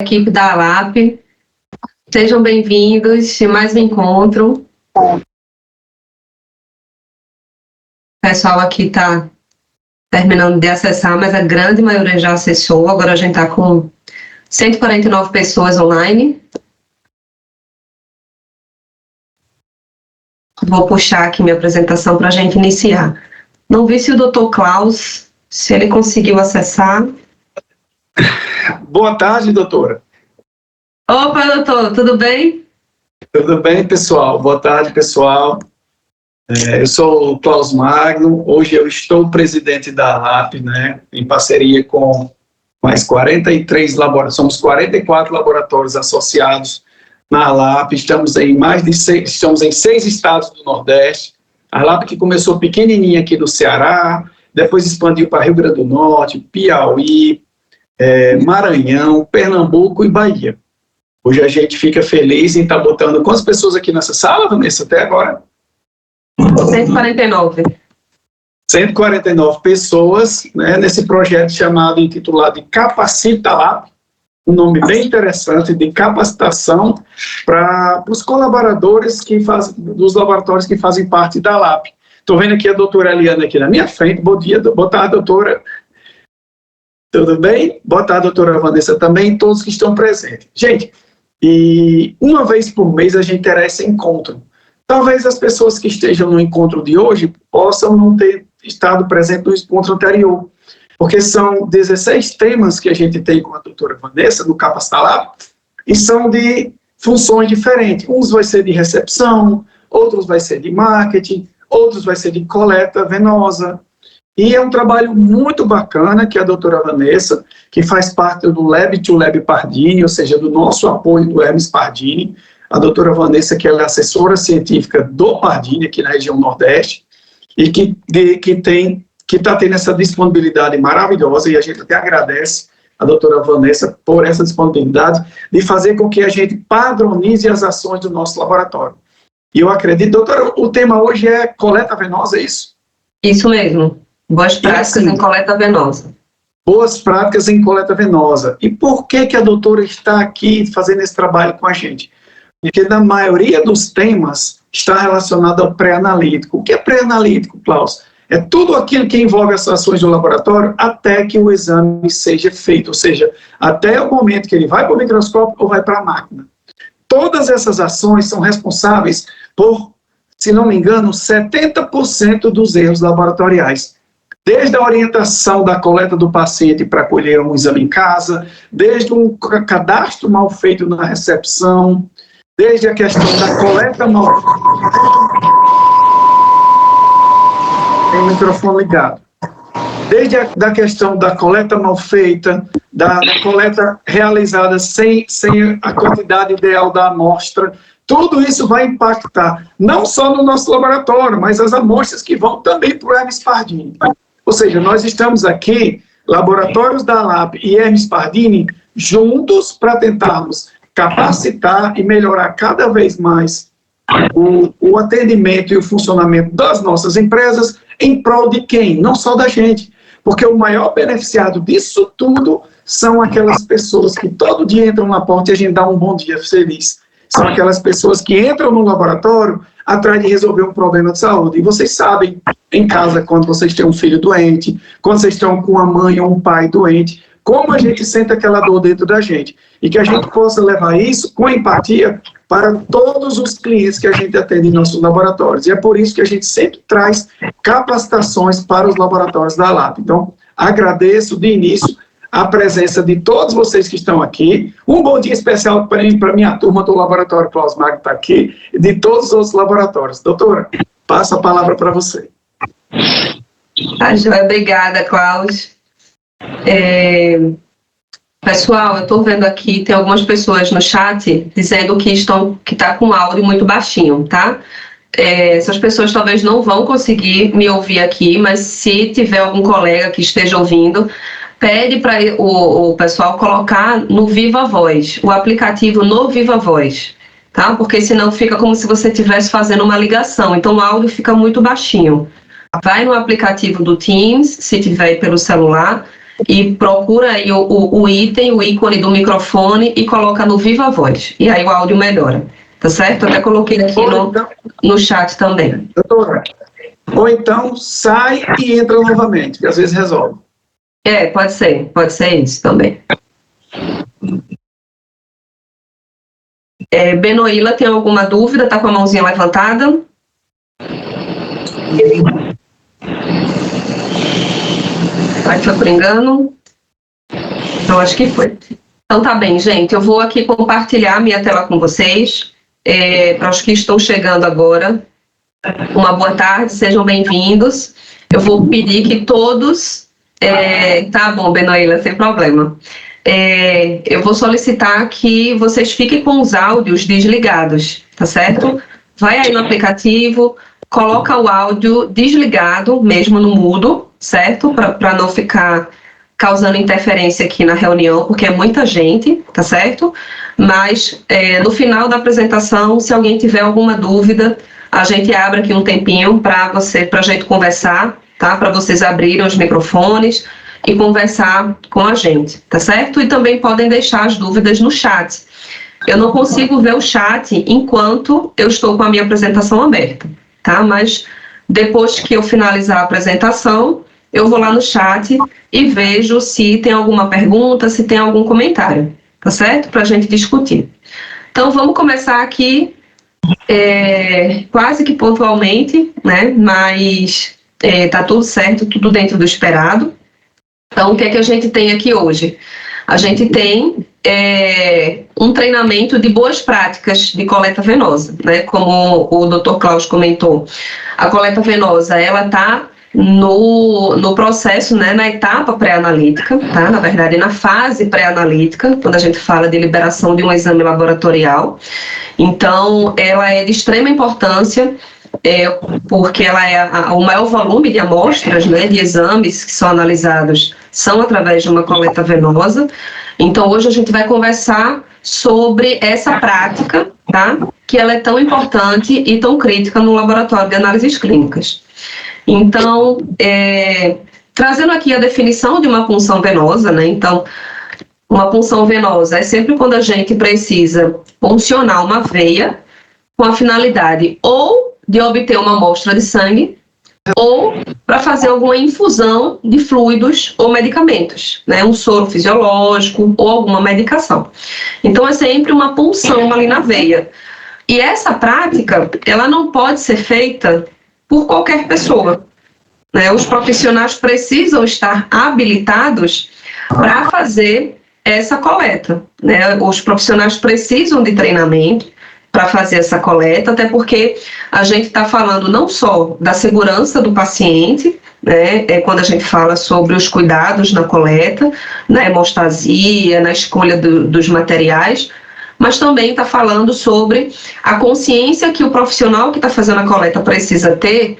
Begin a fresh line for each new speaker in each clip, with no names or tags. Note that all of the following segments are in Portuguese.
equipe da ALAP. Sejam bem-vindos a mais um encontro. O pessoal aqui está terminando de acessar, mas a grande maioria já acessou. Agora a gente está com 149 pessoas online. Vou puxar aqui minha apresentação para a gente iniciar. Não vi se o Dr. Klaus, se ele conseguiu acessar.
Boa tarde, doutora.
Opa, doutor, tudo bem?
Tudo bem, pessoal? Boa tarde, pessoal. Eu sou o Klaus Magno. Hoje eu estou presidente da ALAP, né, em parceria com mais 43 laboratórios. Somos 44 laboratórios associados na ALAP. Estamos em estamos em 6 estados do Nordeste. A ALAP que começou pequenininha aqui no Ceará, depois expandiu para Rio Grande do Norte, Piauí, Maranhão, Pernambuco e Bahia. Hoje a gente fica feliz em estar botando quantas pessoas aqui nessa sala, Vanessa, até agora?
149.
149 pessoas, né, nesse projeto intitulado de Capacita ALAP, um nome bem interessante, de capacitação para os colaboradores dos laboratórios que fazem parte da ALAP. Estou vendo aqui a doutora Eliana aqui na minha frente. Bom dia, boa tarde, doutora. Tudo bem? Boa tarde, doutora Vanessa também, todos que estão presentes. Gente, e uma vez por mês a gente terá esse encontro. Talvez as pessoas que estejam no encontro de hoje possam não ter estado presentes no encontro anterior, porque são 16 temas que a gente tem com a doutora Vanessa no Capacita ALAP, e são de funções diferentes. Uns vai ser de recepção, outros vai ser de marketing, outros vai ser de coleta venosa. E é um trabalho muito bacana que a doutora Vanessa, que faz parte do Lab to Lab Pardini, ou seja, do nosso apoio do Hermes Pardini, a doutora Vanessa, que ela é assessora científica do Pardini, aqui na região Nordeste, e que está tendo essa disponibilidade maravilhosa, e a gente até agradece a doutora Vanessa por essa disponibilidade de fazer com que a gente padronize as ações do nosso laboratório. E eu acredito, doutora, o tema hoje é coleta venosa, é isso?
Isso mesmo. Boas práticas em coleta venosa.
Boas práticas em coleta venosa. E por que a doutora está aqui fazendo esse trabalho com a gente? Porque na maioria dos temas está relacionado ao pré-analítico. O que é pré-analítico, Klaus? É tudo aquilo que envolve as ações do laboratório até que o exame seja feito, ou seja, até o momento que ele vai para o microscópio ou vai para a máquina. Todas essas ações são responsáveis por, se não me engano, 70% dos erros laboratoriais. Desde a orientação da coleta do paciente para colher um exame em casa, desde um cadastro mal feito na recepção, desde a questão da coleta mal... Tem o microfone ligado. Desde a questão da coleta mal feita, da coleta realizada sem a quantidade ideal da amostra, tudo isso vai impactar, não só no nosso laboratório, mas as amostras que vão também para o Hermes Pardini. Ou seja, nós estamos aqui, laboratórios da ALAP e Hermes Pardini, juntos para tentarmos capacitar e melhorar cada vez mais o atendimento e o funcionamento das nossas empresas em prol de quem? Não só da gente. Porque o maior beneficiado disso tudo são aquelas pessoas que todo dia entram na porta e a gente dá um bom dia feliz. São aquelas pessoas que entram no laboratório atrás de resolver um problema de saúde. E vocês sabem, em casa, quando vocês têm um filho doente, quando vocês estão com uma mãe ou um pai doente, como a gente sente aquela dor dentro da gente. E que a gente possa levar isso com empatia para todos os clientes que a gente atende em nossos laboratórios. E é por isso que a gente sempre traz capacitações para os laboratórios da ALAP. Então, agradeço de início a presença de todos vocês que estão aqui. Um bom dia especial para a minha turma do Laboratório Klaus Magno está aqui, e de todos os outros laboratórios. Doutora, passo a palavra para você.
Tá, joia. Obrigada, Klaus. Pessoal, eu estou vendo aqui, tem algumas pessoas no chat dizendo que está com áudio muito baixinho, tá? Essas pessoas talvez não vão conseguir me ouvir aqui, mas se tiver algum colega que esteja ouvindo, pede para o pessoal colocar no Viva Voz, o aplicativo no Viva Voz, tá? Porque senão fica como se você estivesse fazendo uma ligação, então o áudio fica muito baixinho. Vai no aplicativo do Teams, se tiver pelo celular, e procura aí o item, o ícone do microfone e coloca no Viva Voz. E aí o áudio melhora. Tá certo? Até coloquei aqui no chat também.
Doutora, ou então sai e entra novamente, que às vezes resolve.
Pode ser isso também. Benoíla, tem alguma dúvida? Tá com a mãozinha levantada? Aí foi por engano? Então, acho que foi. Então, tá bem, gente. Eu vou aqui compartilhar minha tela com vocês. Para os que estão chegando agora, uma boa tarde, sejam bem-vindos. Eu vou pedir que todos... tá bom, Benoíla, sem problema. Eu vou solicitar que vocês fiquem com os áudios desligados, tá certo? Vai aí no aplicativo, coloca o áudio desligado, mesmo no mudo, certo? Para não ficar causando interferência aqui na reunião, porque é muita gente, tá certo? Mas no final da apresentação, se alguém tiver alguma dúvida, a gente abre aqui um tempinho para a gente conversar, tá? Para vocês abrirem os microfones e conversar com a gente, tá certo? E também podem deixar as dúvidas no chat. Eu não consigo ver o chat enquanto eu estou com a minha apresentação aberta, tá? Mas depois que eu finalizar a apresentação, eu vou lá no chat e vejo se tem alguma pergunta, se tem algum comentário, tá certo? Para a gente discutir. Então, vamos começar aqui quase que pontualmente, né? Mas tá tudo certo, tudo dentro do esperado. Então, o que é que a gente tem aqui hoje? A gente tem um treinamento de boas práticas de coleta venosa, né? Como o Dr. Cláudio comentou, a coleta venosa, ela está no processo, né, na etapa pré-analítica, tá? Na verdade, na fase pré-analítica, quando a gente fala de liberação de um exame laboratorial. Então, ela é de extrema importância, porque ela é o maior volume de amostras, né, de exames que são analisados são através de uma coleta venosa. Então, hoje a gente vai conversar sobre essa prática, tá? Que ela é tão importante e tão crítica no laboratório de análises clínicas. Então, trazendo aqui a definição de uma punção venosa, né? Então, uma punção venosa é sempre quando a gente precisa puncionar uma veia com a finalidade ou de obter uma amostra de sangue ou para fazer alguma infusão de fluidos ou medicamentos, né? Um soro fisiológico ou alguma medicação. Então, é sempre uma punção ali na veia. E essa prática, ela não pode ser feita por qualquer pessoa, né? Os profissionais precisam estar habilitados para fazer essa coleta, né? Os profissionais precisam de treinamento para fazer essa coleta, até porque a gente está falando não só da segurança do paciente, né? Quando a gente fala sobre os cuidados na coleta, na hemostasia, na escolha dos materiais, mas também está falando sobre a consciência que o profissional que está fazendo a coleta precisa ter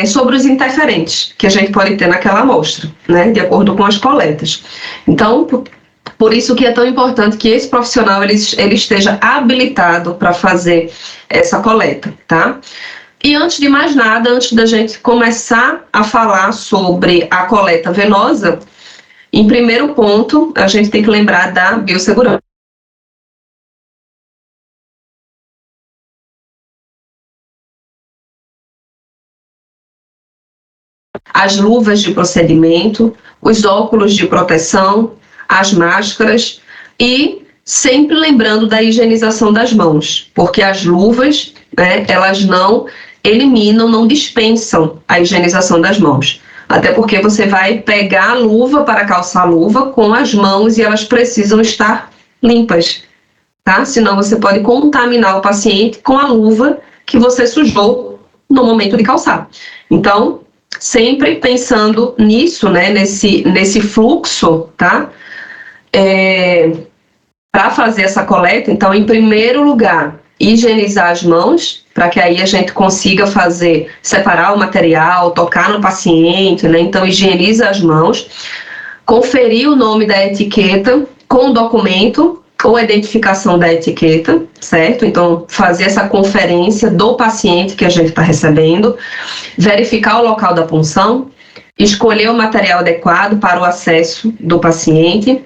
sobre os interferentes que a gente pode ter naquela amostra, né, de acordo com as coletas. Então, por isso que é tão importante que esse profissional ele esteja habilitado para fazer essa coleta, tá? E antes de mais nada, antes da gente começar a falar sobre a coleta venosa, em primeiro ponto, a gente tem que lembrar da biossegurança. As luvas de procedimento, os óculos de proteção, as máscaras e sempre lembrando da higienização das mãos, porque as luvas, né, elas não eliminam, não dispensam a higienização das mãos. Até porque você vai pegar a luva para calçar a luva com as mãos e elas precisam estar limpas, tá? Senão você pode contaminar o paciente com a luva que você sujou no momento de calçar. Então, sempre pensando nisso, né, nesse fluxo, tá? Para fazer essa coleta, então, em primeiro lugar, higienizar as mãos, para que aí a gente consiga separar o material, tocar no paciente, né? Então, higieniza as mãos, conferir o nome da etiqueta com o documento ou a identificação da etiqueta, certo? Então, fazer essa conferência do paciente que a gente está recebendo, verificar o local da punção, escolher o material adequado para o acesso do paciente,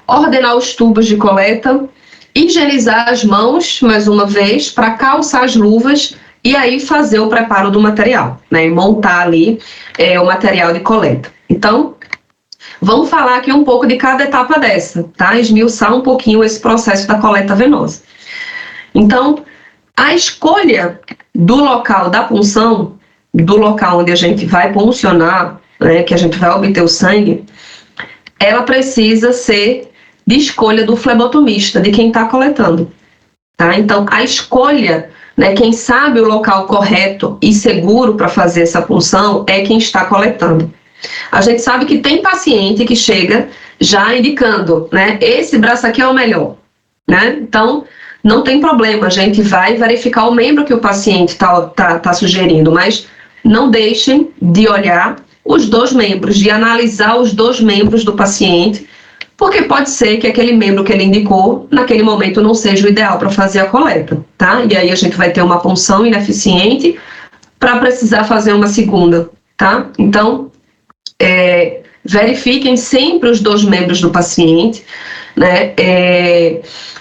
ordenar os tubos de coleta, higienizar as mãos, mais uma vez, para calçar as luvas e aí fazer o preparo do material, né? E montar ali o material de coleta. Então, vamos falar aqui um pouco de cada etapa dessa, tá? Esmiuçar um pouquinho esse processo da coleta venosa. Então, a escolha do local da punção, do local onde a gente vai puncionar, né, que a gente vai obter o sangue, ela precisa ser de escolha do flebotomista, de quem está coletando. Tá? Então, a escolha, né, quem sabe o local correto e seguro para fazer essa punção é quem está coletando. A gente sabe que tem paciente que chega já indicando, né, esse braço aqui é o melhor. Né? Então, não tem problema, a gente vai verificar o membro que o paciente está sugerindo, mas não deixem de olhar os dois membros, de analisar os dois membros do paciente, porque pode ser que aquele membro que ele indicou, naquele momento, não seja o ideal para fazer a coleta, tá? E aí a gente vai ter uma punção ineficiente para precisar fazer uma segunda, tá? Então, verifiquem sempre os dois membros do paciente, né?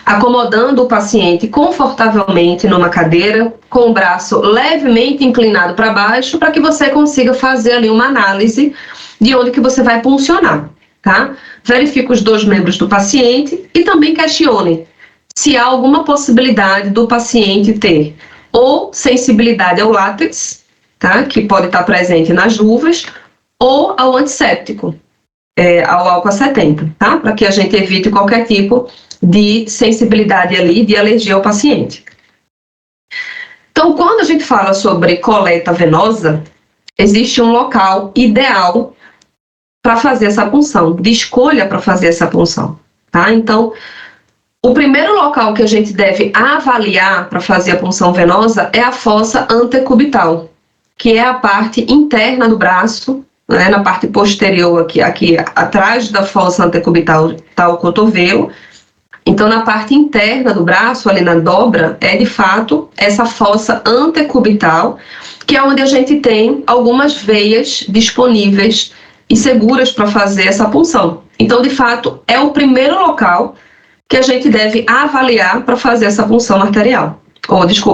Acomodando o paciente confortavelmente numa cadeira, com o braço levemente inclinado para baixo, para que você consiga fazer ali uma análise de onde que você vai puncionar, tá? Verifique os dois membros do paciente e também questione se há alguma possibilidade do paciente ter ou sensibilidade ao látex, tá? Que pode estar presente nas luvas, ou ao antisséptico, ao álcool 70, tá? Para que a gente evite qualquer tipo de sensibilidade ali, de alergia ao paciente. Então, quando a gente fala sobre coleta venosa, existe um local ideal para fazer essa punção, de escolha para fazer essa punção, tá? Então, o primeiro local que a gente deve avaliar para fazer a punção venosa é a fossa antecubital, que é a parte interna do braço, né, na parte posterior aqui atrás da fossa antecubital está o cotovelo. Então, na parte interna do braço, ali na dobra, é de fato essa fossa antecubital, que é onde a gente tem algumas veias disponíveis e seguras para fazer essa punção. Então, de fato, é o primeiro local que a gente deve avaliar para fazer essa punção arterial,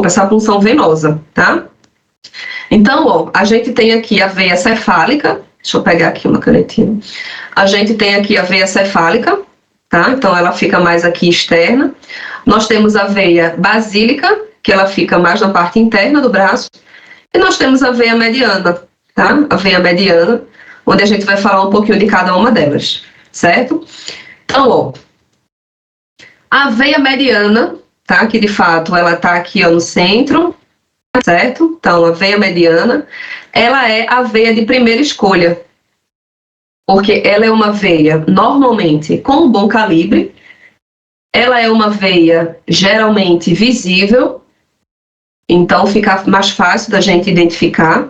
essa punção venosa, tá? Então, ó, a gente tem aqui a veia cefálica, deixa eu pegar aqui uma canetinha. A gente tem aqui a veia cefálica, tá? Então, ela fica mais aqui externa. Nós temos a veia basílica, que ela fica mais na parte interna do braço. E nós temos a veia mediana, tá? A veia mediana, onde a gente vai falar um pouquinho de cada uma delas, certo? Então, ó, a veia mediana, tá? Que de fato ela tá aqui, ó, no centro, certo? Então, a veia mediana, ela é a veia de primeira escolha, porque ela é uma veia, normalmente, com um bom calibre, ela é uma veia geralmente visível, então fica mais fácil da gente identificar,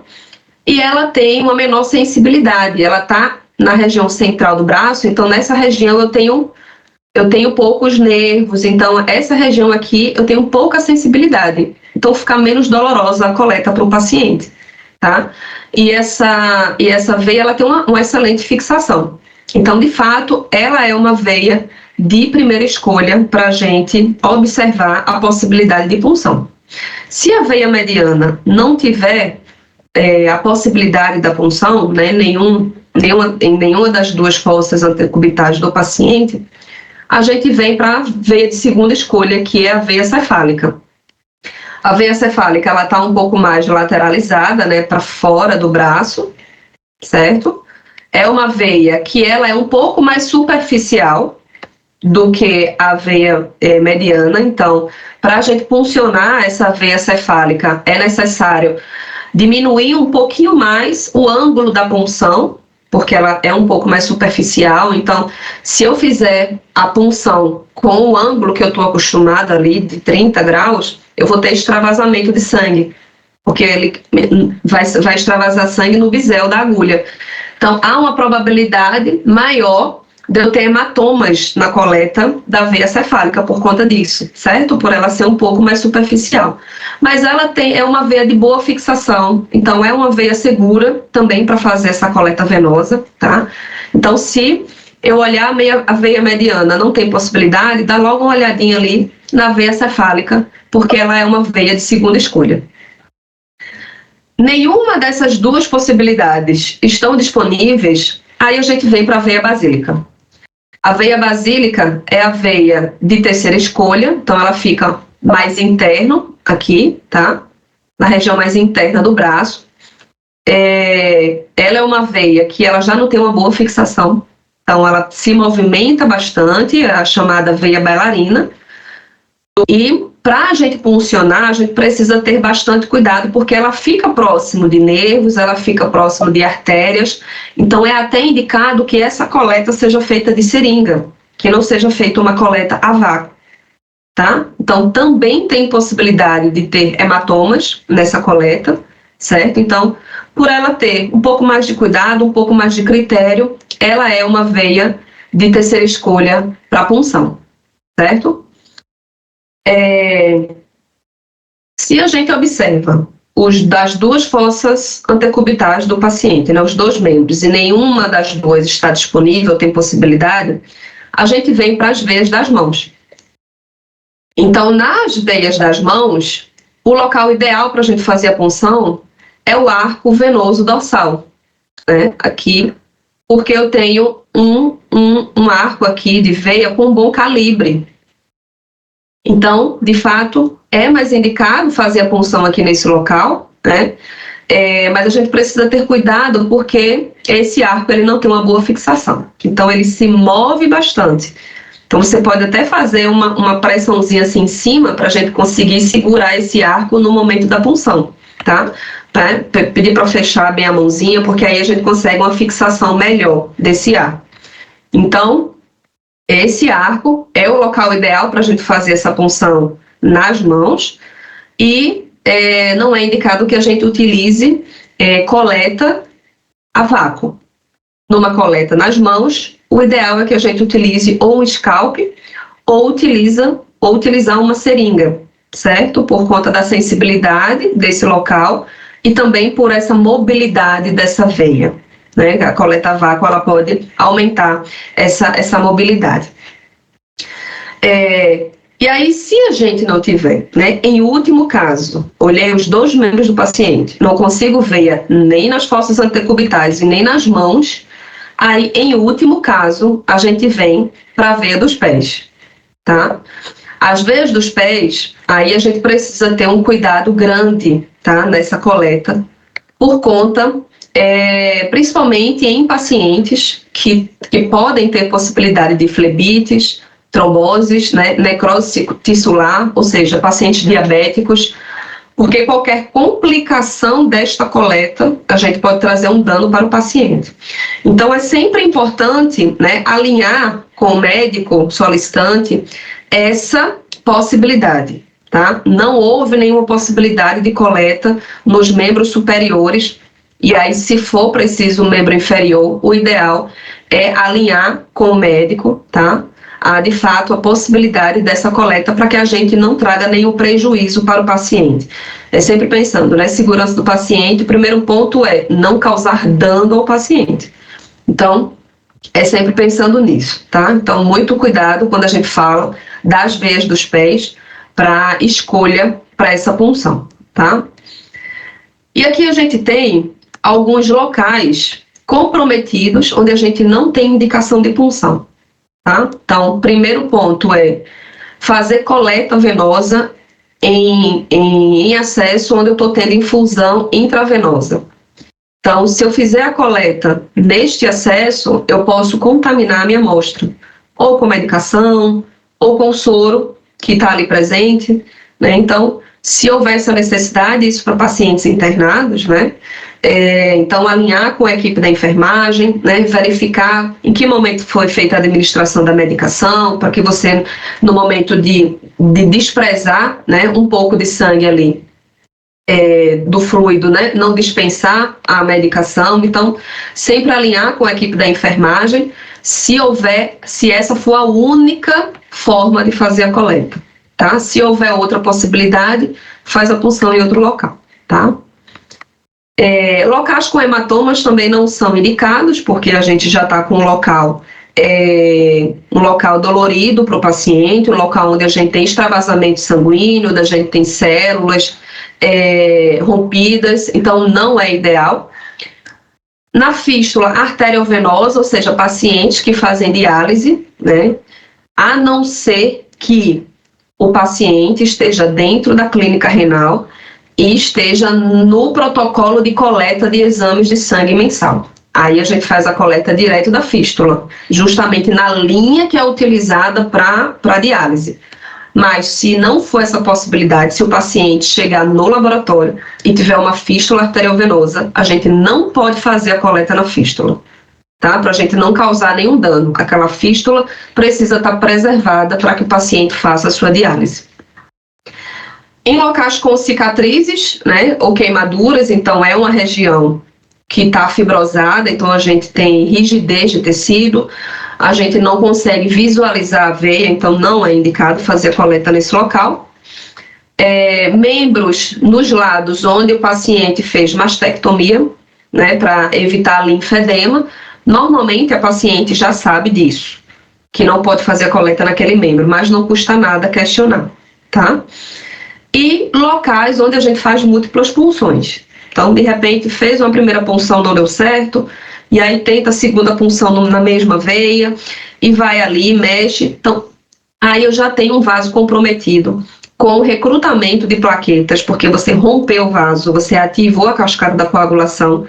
e ela tem uma menor sensibilidade, ela está na região central do braço, então nessa região eu tenho poucos nervos, então essa região aqui eu tenho pouca sensibilidade, então fica menos dolorosa a coleta para o paciente, tá? E essa veia, ela tem uma excelente fixação. Então, de fato, ela é uma veia de primeira escolha para a gente observar a possibilidade de punção. Se a veia mediana não tiver a possibilidade da punção, né, em nenhuma das duas fossas antecubitais do paciente, a gente vem para a veia de segunda escolha, que é a veia cefálica. A veia cefálica, ela está um pouco mais lateralizada, né, para fora do braço, certo? É uma veia que ela é um pouco mais superficial do que a veia mediana. Então, para a gente puncionar essa veia cefálica, é necessário diminuir um pouquinho mais o ângulo da punção, porque ela é um pouco mais superficial. Então, se eu fizer a punção com o ângulo que eu estou acostumada ali, de 30 graus, eu vou ter extravasamento de sangue, porque ele vai extravasar sangue no bisel da agulha. Então, há uma probabilidade maior de eu ter hematomas na coleta da veia cefálica por conta disso, certo? Por ela ser um pouco mais superficial. Mas ela é uma veia de boa fixação, então é uma veia segura também para fazer essa coleta venosa, tá? Então, se eu olhar a veia mediana não tem possibilidade, dá logo uma olhadinha ali na veia cefálica, porque ela é uma veia de segunda escolha. Nenhuma dessas duas possibilidades estão disponíveis, aí a gente vem para a veia basílica. A veia basílica é a veia de terceira escolha, então ela fica mais interno aqui, tá? Na região mais interna do braço. Ela é uma veia que ela já não tem uma boa fixação, então ela se movimenta bastante, é a chamada veia bailarina. E para a gente puncionar, a gente precisa ter bastante cuidado, porque ela fica próximo de nervos, ela fica próximo de artérias, então é até indicado que essa coleta seja feita de seringa, que não seja feita uma coleta a vácuo, tá? Então também tem possibilidade de ter hematomas nessa coleta, certo? Então, por ela ter um pouco mais de cuidado, um pouco mais de critério, ela é uma veia de terceira escolha para punção, certo? Se a gente observa das duas fossas antecubitais do paciente, né, os dois membros, e nenhuma das duas está disponível, tem possibilidade, a gente vem para as veias das mãos. Então, nas veias das mãos, o local ideal para a gente fazer a punção é o arco venoso dorsal, né, aqui, porque eu tenho um arco aqui de veia com um bom calibre. Então, de fato, é mais indicado fazer a punção aqui nesse local, né? Mas a gente precisa ter cuidado porque esse arco ele não tem uma boa fixação. Então, ele se move bastante. Então, você pode até fazer uma pressãozinha assim em cima para a gente conseguir segurar esse arco no momento da punção, tá? Pedir para fechar bem a mãozinha, porque aí a gente consegue uma fixação melhor desse arco. Então, esse arco é o local ideal para a gente fazer essa punção nas mãos e não é indicado que a gente utilize coleta a vácuo. Numa coleta nas mãos, o ideal é que a gente utilize ou um scalp ou utilizar uma seringa, certo? Por conta da sensibilidade desse local e também por essa mobilidade dessa veia. Né? A coleta a vácuo ela pode aumentar essa mobilidade. E aí, se a gente não tiver, né, em último caso, olhei os dois membros do paciente, não consigo veia nem nas fossas antecubitais e nem nas mãos, aí, em último caso, a gente vem para a veia dos pés, tá? As veias dos pés, aí a gente precisa ter um cuidado grande, tá, nessa coleta, por conta principalmente em pacientes que podem ter possibilidade de flebites, tromboses, né, necrose tissular, ou seja, pacientes diabéticos, porque qualquer complicação desta coleta, a gente pode trazer um dano para o paciente. Então, é sempre importante, né, alinhar com o médico solicitante essa possibilidade, tá? Não houve nenhuma possibilidade de coleta nos membros superiores. E aí, se for preciso um membro inferior, o ideal é alinhar com o médico, tá? De fato, a possibilidade dessa coleta para que a gente não traga nenhum prejuízo para o paciente. É sempre pensando, né? Segurança do paciente, o primeiro ponto é não causar dano ao paciente. Então, é sempre pensando nisso, tá? Então, muito cuidado quando a gente fala das veias dos pés para escolha para essa punção, tá? E aqui a gente tem alguns locais comprometidos onde a gente não tem indicação de punção, tá? Então, o primeiro ponto é fazer coleta venosa em acesso onde eu estou tendo infusão intravenosa. Então, se eu fizer a coleta neste acesso, eu posso contaminar a minha amostra, ou com medicação, ou com soro que está ali presente, né? Então, se houver essa necessidade, isso para pacientes internados, né? Então, alinhar com a equipe da enfermagem, né? Verificar em que momento foi feita a administração da medicação, para que você, no momento de desprezar, né, um pouco de sangue ali, do fluido, né? Não dispensar a medicação. Então, sempre alinhar com a equipe da enfermagem, se essa for a única forma de fazer a coleta, tá? Se houver outra possibilidade, faz a punção em outro local, tá? Locais com hematomas também não são indicados, porque a gente já está com um local dolorido para o paciente, um local onde a gente tem extravasamento sanguíneo, onde a gente tem células rompidas, então não é ideal. Na fístula arteriovenosa, ou seja, pacientes que fazem diálise, né, a não ser que o paciente esteja dentro da clínica renal e esteja no protocolo de coleta de exames de sangue mensal. Aí a gente faz a coleta direto da fístula, justamente na linha que é utilizada para diálise. Mas se não for essa possibilidade, se o paciente chegar no laboratório e tiver uma fístula arteriovenosa, a gente não pode fazer a coleta na fístula, tá? Para a gente não causar nenhum dano. Aquela fístula precisa estar preservada para que o paciente faça a sua diálise. Em locais com cicatrizes, né, ou queimaduras, então é uma região que está fibrosada, então a gente tem rigidez de tecido, a gente não consegue visualizar a veia, então não é indicado fazer a coleta nesse local. Membros nos lados onde o paciente fez mastectomia, né, para evitar linfedema, normalmente a paciente já sabe disso, que não pode fazer a coleta naquele membro, mas não custa nada questionar, tá? E locais onde a gente faz múltiplas punções. Então, de repente, fez uma primeira punção, não deu certo, e aí tenta a segunda punção na mesma veia, e vai ali, mexe. Então, aí eu já tenho um vaso comprometido com o recrutamento de plaquetas, porque você rompeu o vaso, você ativou a cascata da coagulação.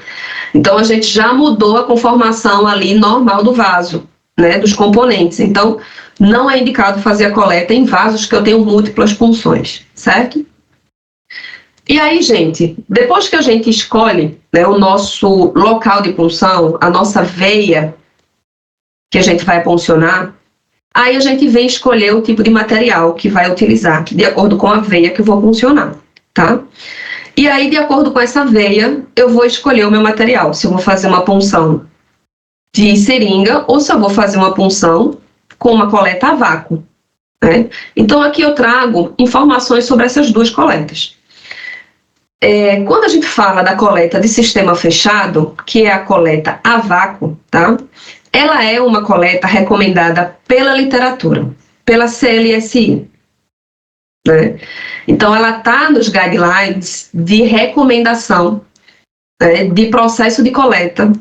Então, a gente já mudou a conformação ali normal do vaso, né, dos componentes. Então, não é indicado fazer a coleta em vasos que eu tenho múltiplas punções, certo? E aí, gente, depois que a gente escolhe, né, o nosso local de punção, a nossa veia que a gente vai puncionar, aí a gente vem escolher o tipo de material que vai utilizar, de acordo com a veia que eu vou puncionar, tá? E aí, de acordo com essa veia, eu vou escolher o meu material, se eu vou fazer uma punção de seringa ou se eu vou fazer uma punção com uma coleta a vácuo, né? Então, aqui eu trago informações sobre essas duas coletas. Quando a gente fala da coleta de sistema fechado, que é a coleta a vácuo, tá? Ela é uma coleta recomendada pela literatura, pela CLSI, né? Então, ela está nos guidelines de recomendação, né, de processo de coleta,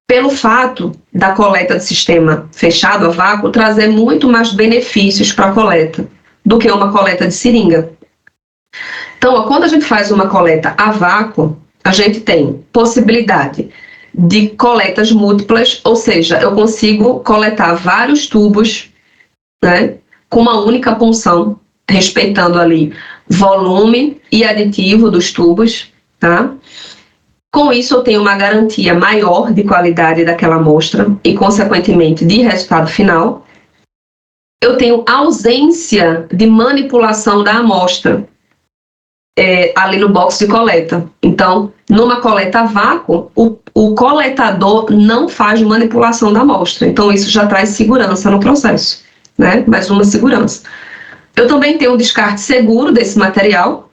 pelo fato da coleta de sistema fechado a vácuo trazer muito mais benefícios para a coleta do que uma coleta de seringa. Então, quando a gente faz uma coleta a vácuo, a gente tem possibilidade de coletas múltiplas, ou seja, eu consigo coletar vários tubos, né, com uma única punção, respeitando ali volume e aditivo dos tubos, tá? Com isso, eu tenho uma garantia maior de qualidade daquela amostra e, consequentemente, de resultado final. Eu tenho ausência de manipulação da amostra ali no box de coleta. Então, numa coleta a vácuo, o coletador não faz manipulação da amostra. Então, isso já traz segurança no processo, né? Mais uma segurança. Eu também tenho um descarte seguro desse material.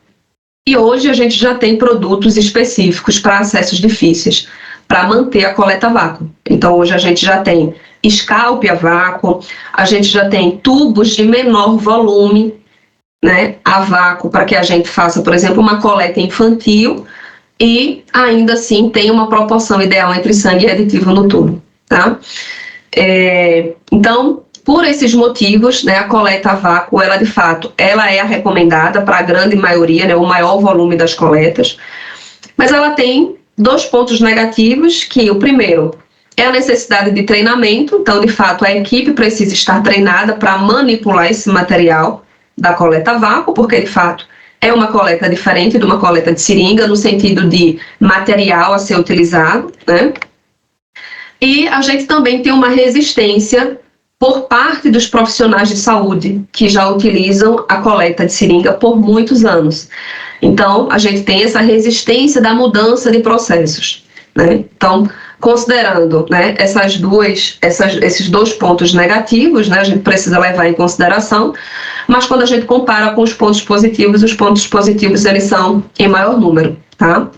E hoje a gente já tem produtos específicos para acessos difíceis, para manter a coleta a vácuo. Então, hoje a gente já tem scalp a vácuo, a gente já tem tubos de menor volume, né, a vácuo, para que a gente faça, por exemplo, uma coleta infantil e ainda assim tem uma proporção ideal entre sangue e aditivo no tubo, tá? Então, por esses motivos, né, a coleta a vácuo, ela de fato, ela é a recomendada para a grande maioria, né, o maior volume das coletas, mas ela tem dois pontos negativos, que o primeiro é a necessidade de treinamento. Então, de fato, a equipe precisa estar treinada para manipular esse material da coleta a vácuo, porque de fato é uma coleta diferente de uma coleta de seringa, no sentido de material a ser utilizado, né? E a gente também tem uma resistência por parte dos profissionais de saúde que já utilizam a coleta de seringa por muitos anos. Então, a gente tem essa resistência da mudança de processos, né? Então, considerando, né, esses dois pontos negativos, né, a gente precisa levar em consideração, mas quando a gente compara com os pontos positivos eles são em maior número, tá?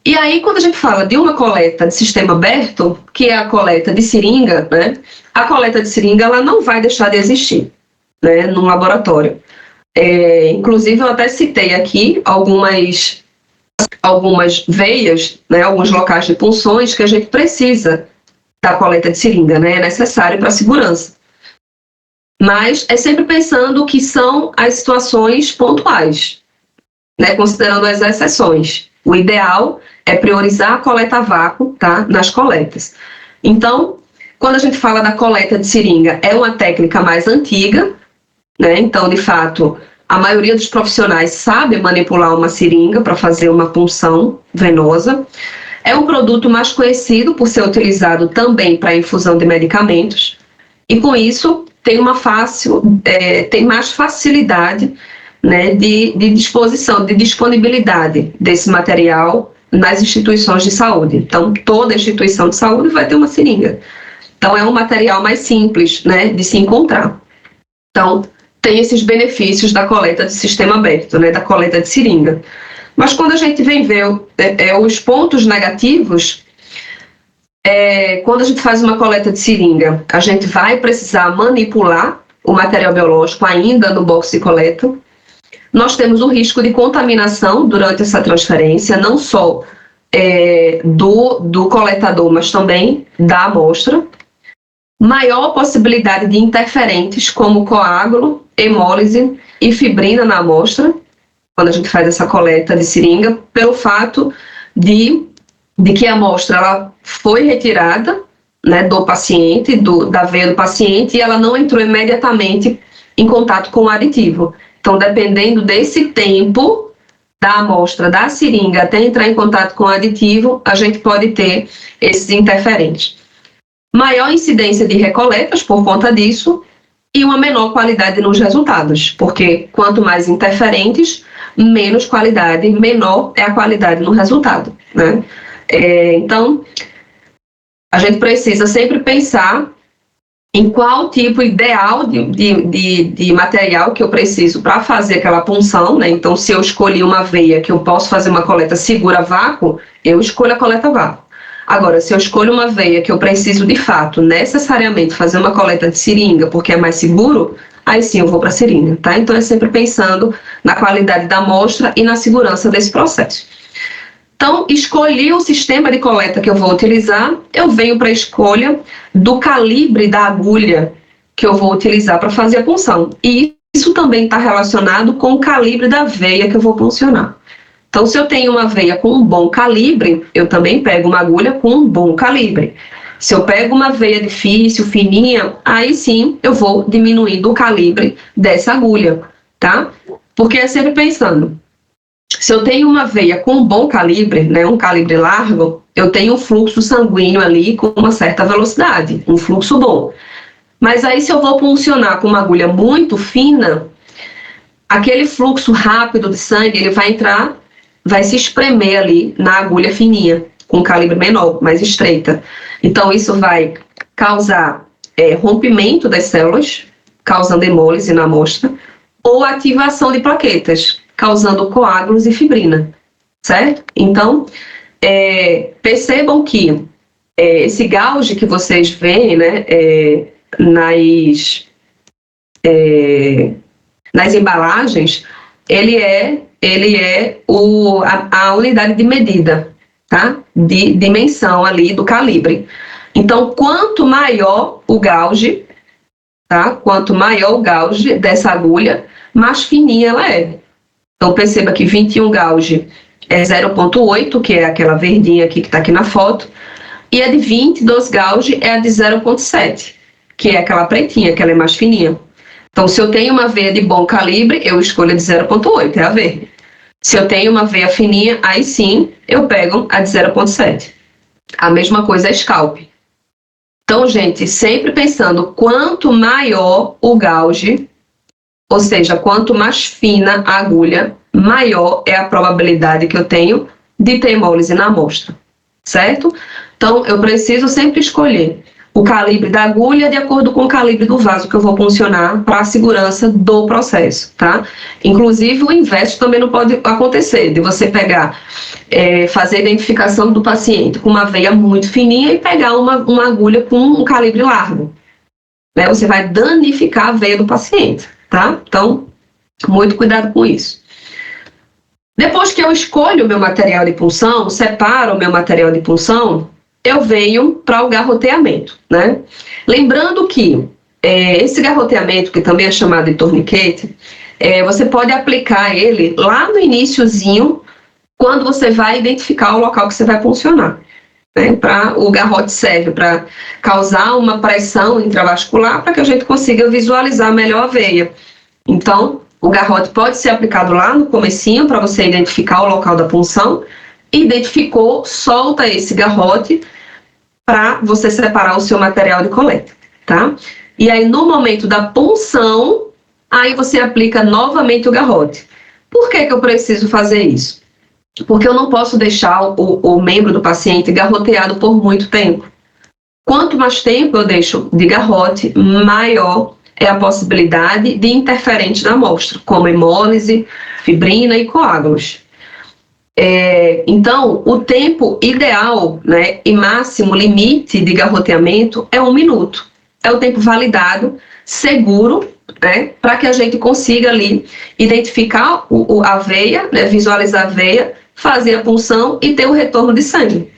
E aí, quando a gente fala de uma coleta de sistema aberto, que é a coleta de seringa, né, a coleta de seringa ela não vai deixar de existir, né, no laboratório. Inclusive, eu até citei aqui algumas veias, né, alguns locais de punções que a gente precisa da coleta de seringa, né, é necessário para a segurança. Mas é sempre pensando que são as situações pontuais, né, considerando as exceções. O ideal é priorizar a coleta a vácuo, tá, nas coletas. Então, quando a gente fala da coleta de seringa, é uma técnica mais antiga, né, então, de fato, a maioria dos profissionais sabe manipular uma seringa para fazer uma punção venosa. É um produto mais conhecido por ser utilizado também para infusão de medicamentos e, com isso, tem mais facilidade, né, de disposição, de disponibilidade desse material nas instituições de saúde. Então, toda instituição de saúde vai ter uma seringa. Então, é um material mais simples, né, de se encontrar. Então, tem esses benefícios da coleta de sistema aberto, né, da coleta de seringa. Mas quando a gente vem ver os pontos negativos, quando a gente faz uma coleta de seringa, a gente vai precisar manipular o material biológico ainda no box de coleta. Nós temos o risco de contaminação durante essa transferência, não só do coletador, mas também da amostra. Maior possibilidade de interferentes como coágulo, hemólise e fibrina na amostra, quando a gente faz essa coleta de seringa, pelo fato de que a amostra ela foi retirada, né, do paciente, da veia do paciente, e ela não entrou imediatamente em contato com o aditivo. Então, dependendo desse tempo da amostra da seringa até entrar em contato com o aditivo, a gente pode ter esses interferentes. Maior incidência de recoletas por conta disso e uma menor qualidade nos resultados, porque quanto mais interferentes, menos qualidade, menor é a qualidade no resultado, né? Então, a gente precisa sempre pensar em qual tipo ideal de material que eu preciso para fazer aquela punção, né? Então, se eu escolhi uma veia que eu posso fazer uma coleta segura a vácuo, eu escolho a coleta a vácuo. Agora, se eu escolho uma veia que eu preciso, de fato, necessariamente fazer uma coleta de seringa, porque é mais seguro, aí sim eu vou para a seringa, tá? Então, é sempre pensando na qualidade da amostra e na segurança desse processo. Então, escolhi o sistema de coleta que eu vou utilizar, eu venho para a escolha do calibre da agulha que eu vou utilizar para fazer a punção. E isso também está relacionado com o calibre da veia que eu vou puncionar. Então, se eu tenho uma veia com um bom calibre, eu também pego uma agulha com um bom calibre. Se eu pego uma veia difícil, fininha, aí sim eu vou diminuindo o calibre dessa agulha, tá? Porque é sempre pensando, se eu tenho uma veia com um bom calibre, né, um calibre largo, eu tenho um fluxo sanguíneo ali com uma certa velocidade, um fluxo bom. Mas aí se eu vou puncionar com uma agulha muito fina, aquele fluxo rápido de sangue, ele vai se espremer ali na agulha fininha, com um calibre menor, mais estreita. Então isso vai causar rompimento das células, causando hemólise na amostra, ou ativação de plaquetas, causando coágulos e fibrina, certo? Então, percebam que esse gauge que vocês veem, né, nas embalagens, ele é a unidade de medida, tá? De dimensão ali do calibre. Então, quanto maior o gauge, tá? Quanto maior o gauge dessa agulha, mais fininha ela é. Então, perceba que 21 gauge é 0,8, que é aquela verdinha aqui que está aqui na foto, e a de 22 gauge é a de 0,7, que é aquela pretinha, que ela é mais fininha. Então, se eu tenho uma veia de bom calibre, eu escolho a de 0,8, é a verde. Se eu tenho uma veia fininha, aí sim, eu pego a de 0,7. A mesma coisa é scalp. Então, gente, sempre pensando, quanto maior o gauge, ou seja, quanto mais fina a agulha, maior é a probabilidade que eu tenho de ter hemólise na amostra, certo? Então, eu preciso sempre escolher o calibre da agulha de acordo com o calibre do vaso que eu vou puncionar para a segurança do processo, tá? Inclusive, o inverso também não pode acontecer, de você pegar, fazer a identificação do paciente com uma veia muito fininha e pegar uma agulha com um calibre largo, né? Você vai danificar a veia do paciente, tá? Então, muito cuidado com isso. Depois que eu escolho o meu material de punção, separo o meu material de punção, eu venho para o garroteamento, né? Lembrando que esse garroteamento, que também é chamado de torniquete, você pode aplicar ele lá no iniciozinho, quando você vai identificar o local que você vai puncionar. Né? O garrote serve para causar uma pressão intravascular para que a gente consiga visualizar melhor a veia. Então, o garrote pode ser aplicado lá no comecinho para você identificar o local da punção. Identificou, solta esse garrote para você separar o seu material de coleta, tá? E aí, no momento da punção, aí você aplica novamente o garrote. Por que eu preciso fazer isso? Porque eu não posso deixar o membro do paciente garroteado por muito tempo. Quanto mais tempo eu deixo de garrote, maior é a possibilidade de interferente na amostra, como hemólise, fibrina e coágulos. Então, o tempo ideal, né, e máximo limite de garroteamento é 1 minuto. É o tempo validado, seguro, né, para que a gente consiga ali identificar a veia, né, visualizar a veia, fazer a punção e ter o retorno de sangue.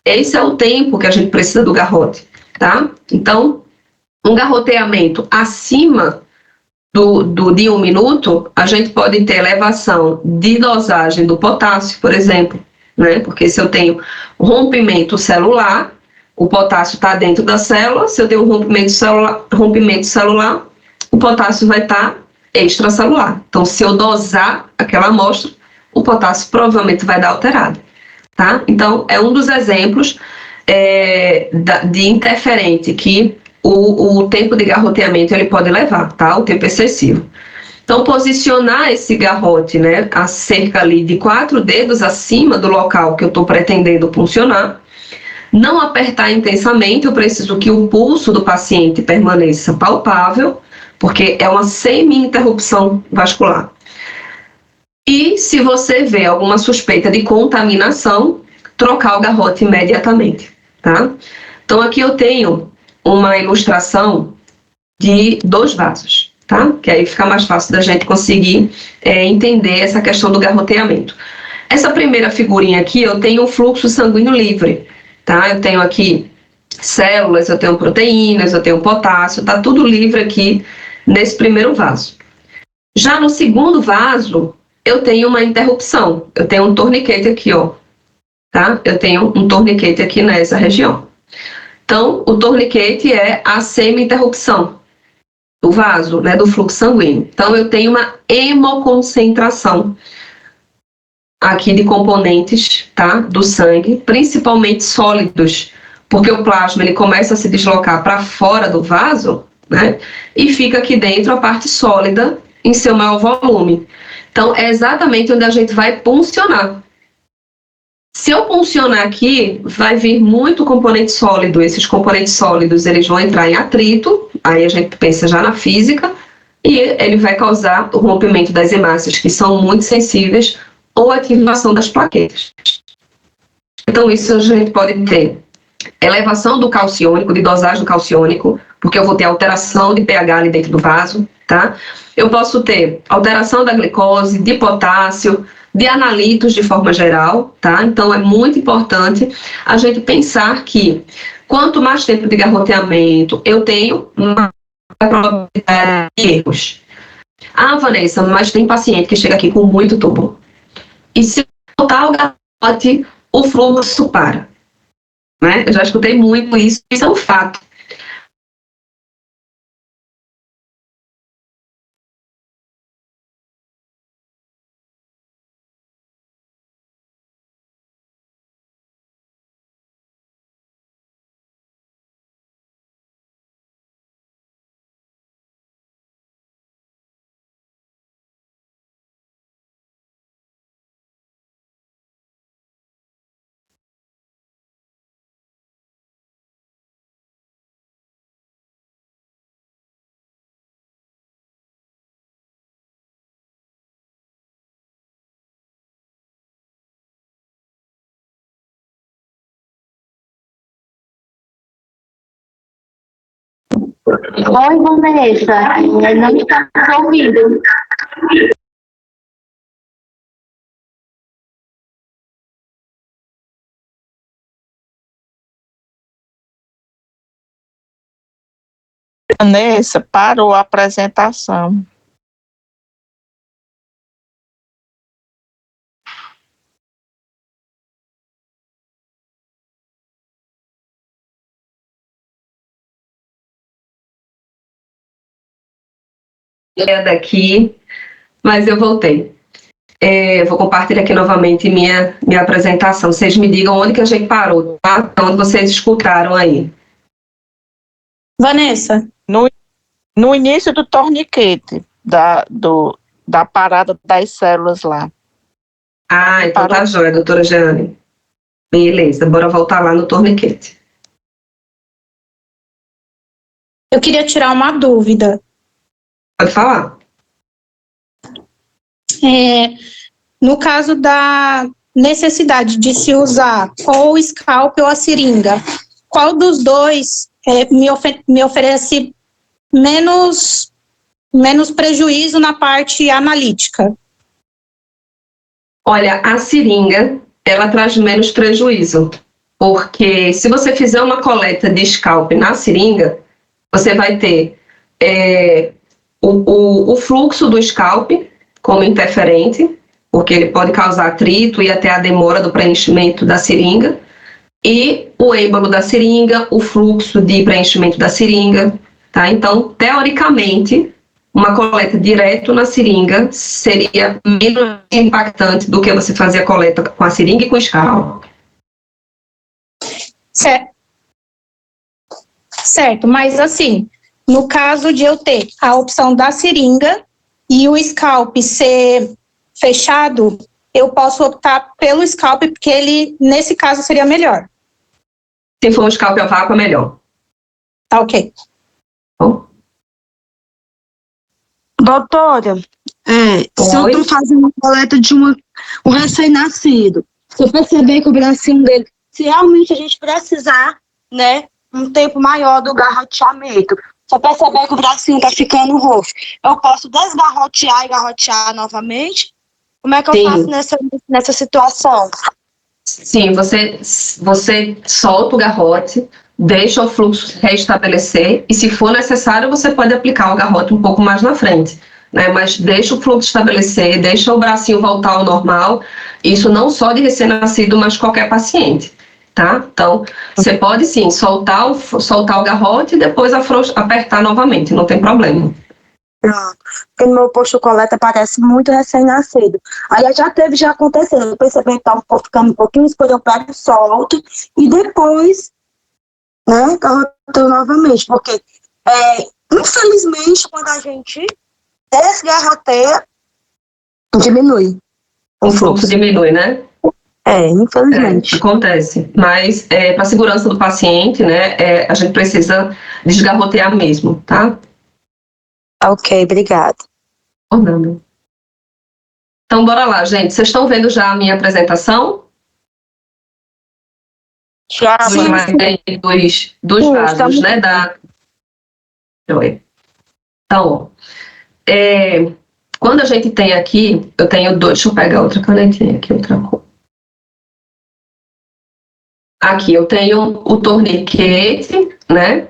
Esse é o tempo que a gente precisa do garrote, tá? Então, um garroteamento acima de 1 minuto, a gente pode ter elevação de dosagem do potássio, por exemplo, né? Porque se eu tenho rompimento celular, o potássio está dentro da célula. Se eu tenho rompimento celular, o potássio vai estar extracelular. Então, se eu dosar aquela amostra, o potássio provavelmente vai dar alterado, tá? Então, é um dos exemplos de interferente que o tempo de garroteamento ele pode levar, tá? O tempo excessivo. Então, posicionar esse garrote, né, a cerca ali de 4 dedos acima do local que eu estou pretendendo puncionar. Não apertar intensamente, eu preciso que o pulso do paciente permaneça palpável, porque é uma semi-interrupção vascular. E se você vê alguma suspeita de contaminação, trocar o garrote imediatamente, tá? Então, aqui eu tenho uma ilustração de 2 vasos, tá? Que aí fica mais fácil da gente conseguir entender essa questão do garroteamento. Essa primeira figurinha aqui, eu tenho um fluxo sanguíneo livre, tá? Eu tenho aqui células, eu tenho proteínas, eu tenho potássio, tá tudo livre aqui nesse primeiro vaso. Já no segundo vaso, eu tenho uma interrupção, eu tenho um torniquete aqui, ó, tá? Eu tenho um torniquete aqui nessa região. Então, o torniquete é a semi-interrupção do vaso, né, do fluxo sanguíneo. Então, eu tenho uma hemoconcentração aqui de componentes, tá, do sangue, principalmente sólidos, porque o plasma ele começa a se deslocar para fora do vaso, né, e fica aqui dentro a parte sólida em seu maior volume. Então, é exatamente onde a gente vai puncionar. Se eu puncionar aqui, vai vir muito componente sólido. Esses componentes sólidos, eles vão entrar em atrito, aí a gente pensa já na física, e ele vai causar o rompimento das hemácias, que são muito sensíveis, ou a ativação das plaquetas. Então, isso a gente pode ter elevação do calciônico, de dosagem do calciônico, porque eu vou ter alteração de pH ali dentro do vaso, tá? Eu posso ter alteração da glicose, de potássio, de analitos de forma geral, tá? Então, é muito importante a gente pensar que quanto mais tempo de garroteamento eu tenho, mais probabilidade de erros. Ah, Vanessa, mas tem paciente que chega aqui com muito tubo. E se botar o garrote, o fluxo para, né? Eu já escutei muito isso, isso é um fato.
Oi, Vanessa. Não está ouvindo.
Vanessa, parou a apresentação.
Daqui, mas eu voltei. Vou compartilhar aqui novamente minha apresentação. Vocês me digam onde que a gente parou, tá? Onde vocês escutaram aí.
Vanessa.
No início do torniquete, da parada das células lá.
Ah, então
Parou.
tá jóia, doutora Jeane. Beleza, bora voltar lá no torniquete.
Eu queria tirar uma dúvida.
Pode falar.
No caso da necessidade de se usar ou o scalpel ou a seringa, qual dos dois me oferece menos prejuízo na parte analítica?
Olha, a seringa, ela traz menos prejuízo, porque se você fizer uma coleta de scalp na seringa, você vai ter o fluxo do scalp como interferente, porque ele pode causar atrito e até a demora do preenchimento da seringa, e o êmbolo da seringa, o fluxo de preenchimento da seringa, tá? Então, teoricamente, uma coleta direto na seringa seria menos impactante do que você fazer a coleta com a seringa e com o scalp.
Certo, mas assim, no caso de eu ter a opção da seringa e o scalp ser fechado, eu posso optar pelo scalp, porque ele, nesse caso, seria melhor.
Se for um scalp a vácuo, é melhor.
Tá ok.
Bom.
Doutora, se eu estou fazendo uma coleta de um recém-nascido, se eu perceber que o bracinho dele, se realmente a gente precisar, né, um tempo maior do garroteamento, se eu perceber que o bracinho está ficando roxo, eu posso desgarrotear e garrotear novamente? Como é que eu faço nessa situação?
Sim, você solta o garrote, deixa o fluxo restabelecer e, se for necessário, você pode aplicar o garrote um pouco mais na frente, né? Mas deixa o fluxo estabelecer, deixa o bracinho voltar ao normal. Isso não só de recém-nascido, mas qualquer paciente, tá? Então, você pode sim soltar o garrote e depois apertar novamente, não tem problema.
Pronto. Porque no meu posto coleta parece muito recém-nascido. Aí já aconteceu. Eu percebi que tá ficando um pouquinho escuro, eu pego e solto. E depois, né, garroteio novamente. Porque, infelizmente, quando a gente desgarroteia, diminui.
O fluxo diminui, né?
Infelizmente.
Acontece. Mas, para a segurança do paciente, né, a gente precisa desgarrotear mesmo, tá?
Ok, obrigada.
Orlando. Então, bora lá, gente. Vocês estão vendo já a minha apresentação?
Já,
dos vasos, né? Então, quando a gente tem aqui, eu tenho dois. Deixa eu pegar outra canetinha aqui, outra cor. Aqui eu tenho o torniquete, né?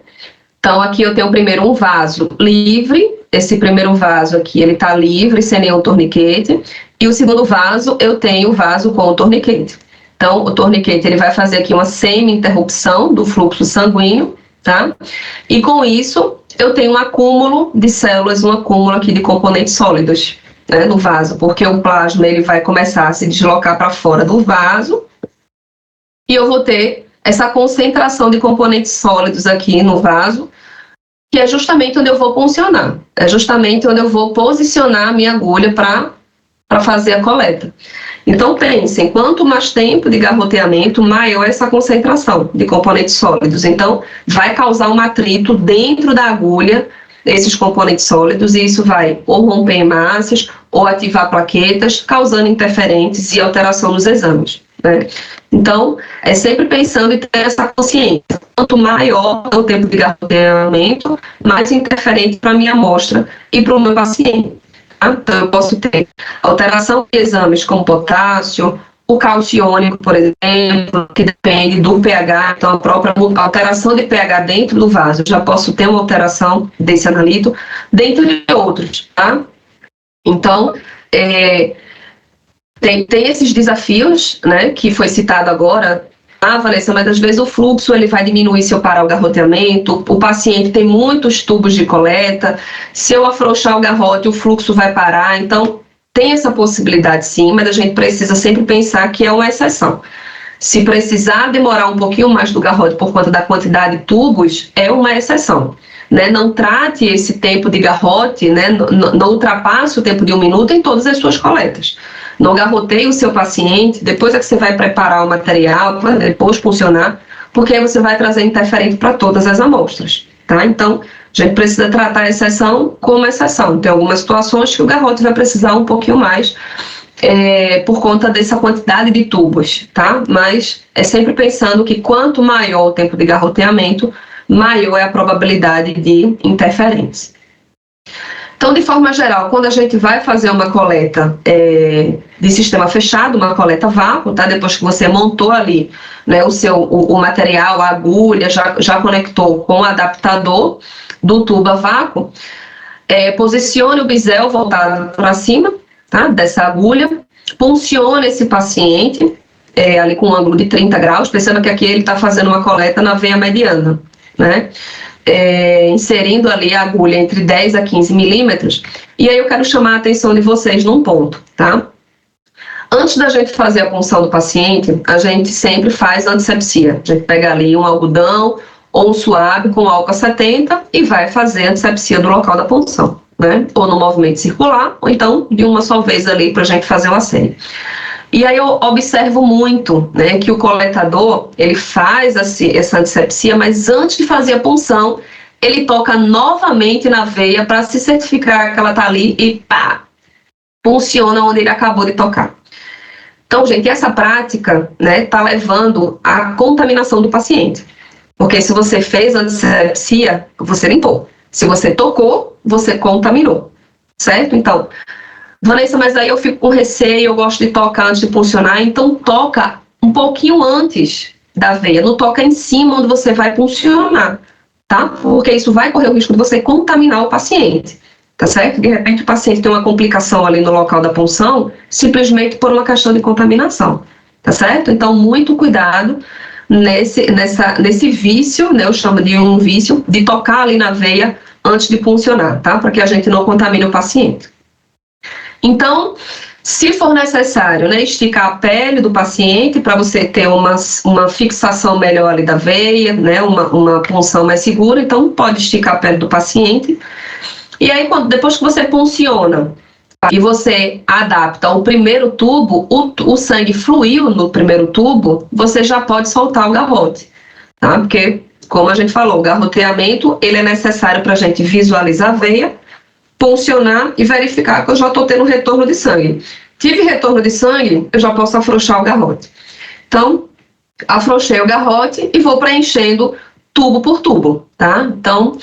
Então, aqui eu tenho primeiro um vaso livre. Esse primeiro vaso aqui, ele está livre, sem nenhum torniquete. E o segundo vaso, eu tenho o vaso com o torniquete. Então, o torniquete, ele vai fazer aqui uma semi-interrupção do fluxo sanguíneo, tá? E com isso, eu tenho um acúmulo de células, um acúmulo aqui de componentes sólidos, né, no vaso, porque o plasma, ele vai começar a se deslocar para fora do vaso e eu vou ter essa concentração de componentes sólidos aqui no vaso, que é justamente onde eu vou puncionar, é justamente onde eu vou posicionar a minha agulha para fazer a coleta. Então, pensem, quanto mais tempo de garroteamento, maior essa concentração de componentes sólidos. Então, vai causar um atrito dentro da agulha, esses componentes sólidos, e isso vai ou romper hemácias, ou ativar plaquetas, causando interferentes e alteração nos exames. né? Então, é sempre pensando em ter essa consciência. Quanto maior é o tempo de garroteamento, mais interferente para a minha amostra e para o meu paciente. Tá? Então, eu posso ter alteração de exames como potássio, o calciônico, por exemplo, que depende do pH, então a própria alteração de pH dentro do vaso. Eu já posso ter uma alteração desse analito dentro de outros, tá? Então, tem esses desafios, né, que foi citado agora. Vanessa, mas às vezes o fluxo ele vai diminuir se eu parar o garroteamento, o paciente tem muitos tubos de coleta, se eu afrouxar o garrote, o fluxo vai parar, então tem essa possibilidade sim, mas a gente precisa sempre pensar que é uma exceção. Se precisar demorar um pouquinho mais do garrote por conta da quantidade de tubos, é uma exceção. Né? Não trate esse tempo de garrote, né? Não ultrapasse o tempo de 1 minuto em todas as suas coletas. Não garroteie o seu paciente, depois é que você vai preparar o material, para depois funcionar, porque aí você vai trazer interferente para todas as amostras. Tá? Então, a gente precisa tratar a exceção como exceção. Tem algumas situações que o garrote vai precisar um pouquinho mais por conta dessa quantidade de tubos, tá? Mas é sempre pensando que quanto maior o tempo de garroteamento, maior é a probabilidade de interferência. Então, de forma geral, quando a gente vai fazer uma coleta de sistema fechado, uma coleta vácuo, tá? Depois que você montou ali, né, o material, a agulha, já conectou com o adaptador do tubo a vácuo, posicione o bisel voltado para cima, tá? Dessa agulha, puncione esse paciente ali com um ângulo de 30 graus, pensando que aqui ele está fazendo uma coleta na veia mediana, né? Inserindo ali a agulha entre 10 a 15 milímetros, e aí eu quero chamar a atenção de vocês num ponto, tá? Antes da gente fazer a punção do paciente, a gente sempre faz antisepsia. A gente pega ali um algodão ou um suave com álcool 70 e vai fazer a antisepsia do local da punção, né? Ou no movimento circular, ou então de uma só vez ali para a gente fazer o asseio. E aí eu observo muito, né, que o coletador, ele faz essa antisepsia, mas antes de fazer a punção, ele toca novamente na veia para se certificar que ela está ali e pá, funciona onde ele acabou de tocar. Então, gente, essa prática, né, tá levando à contaminação do paciente. Porque se você fez a antisepsia, você limpou. Se você tocou, você contaminou, certo? Então, Vanessa, mas aí eu fico com receio, eu gosto de tocar antes de puncionar, então toca um pouquinho antes da veia, não toca em cima onde você vai puncionar, tá? Porque isso vai correr o risco de você contaminar o paciente, tá certo? De repente o paciente tem uma complicação ali no local da punção, simplesmente por uma questão de contaminação, tá certo? Então, muito cuidado nesse vício, né? Eu chamo de um vício, de tocar ali na veia antes de puncionar, tá? Para que a gente não contamine o paciente. Então, se for necessário, né, esticar a pele do paciente para você ter uma fixação melhor ali da veia, né, uma punção mais segura, então pode esticar a pele do paciente. E aí, depois que você punciona e você adapta o primeiro tubo, o sangue fluiu no primeiro tubo, você já pode soltar o garrote, tá? Porque, como a gente falou, o garroteamento ele é necessário para a gente visualizar a veia, puncionar e verificar que eu já estou tendo retorno de sangue. Tive retorno de sangue, eu já posso afrouxar o garrote. Então, afrouxei o garrote e vou preenchendo tubo por tubo, tá? Então,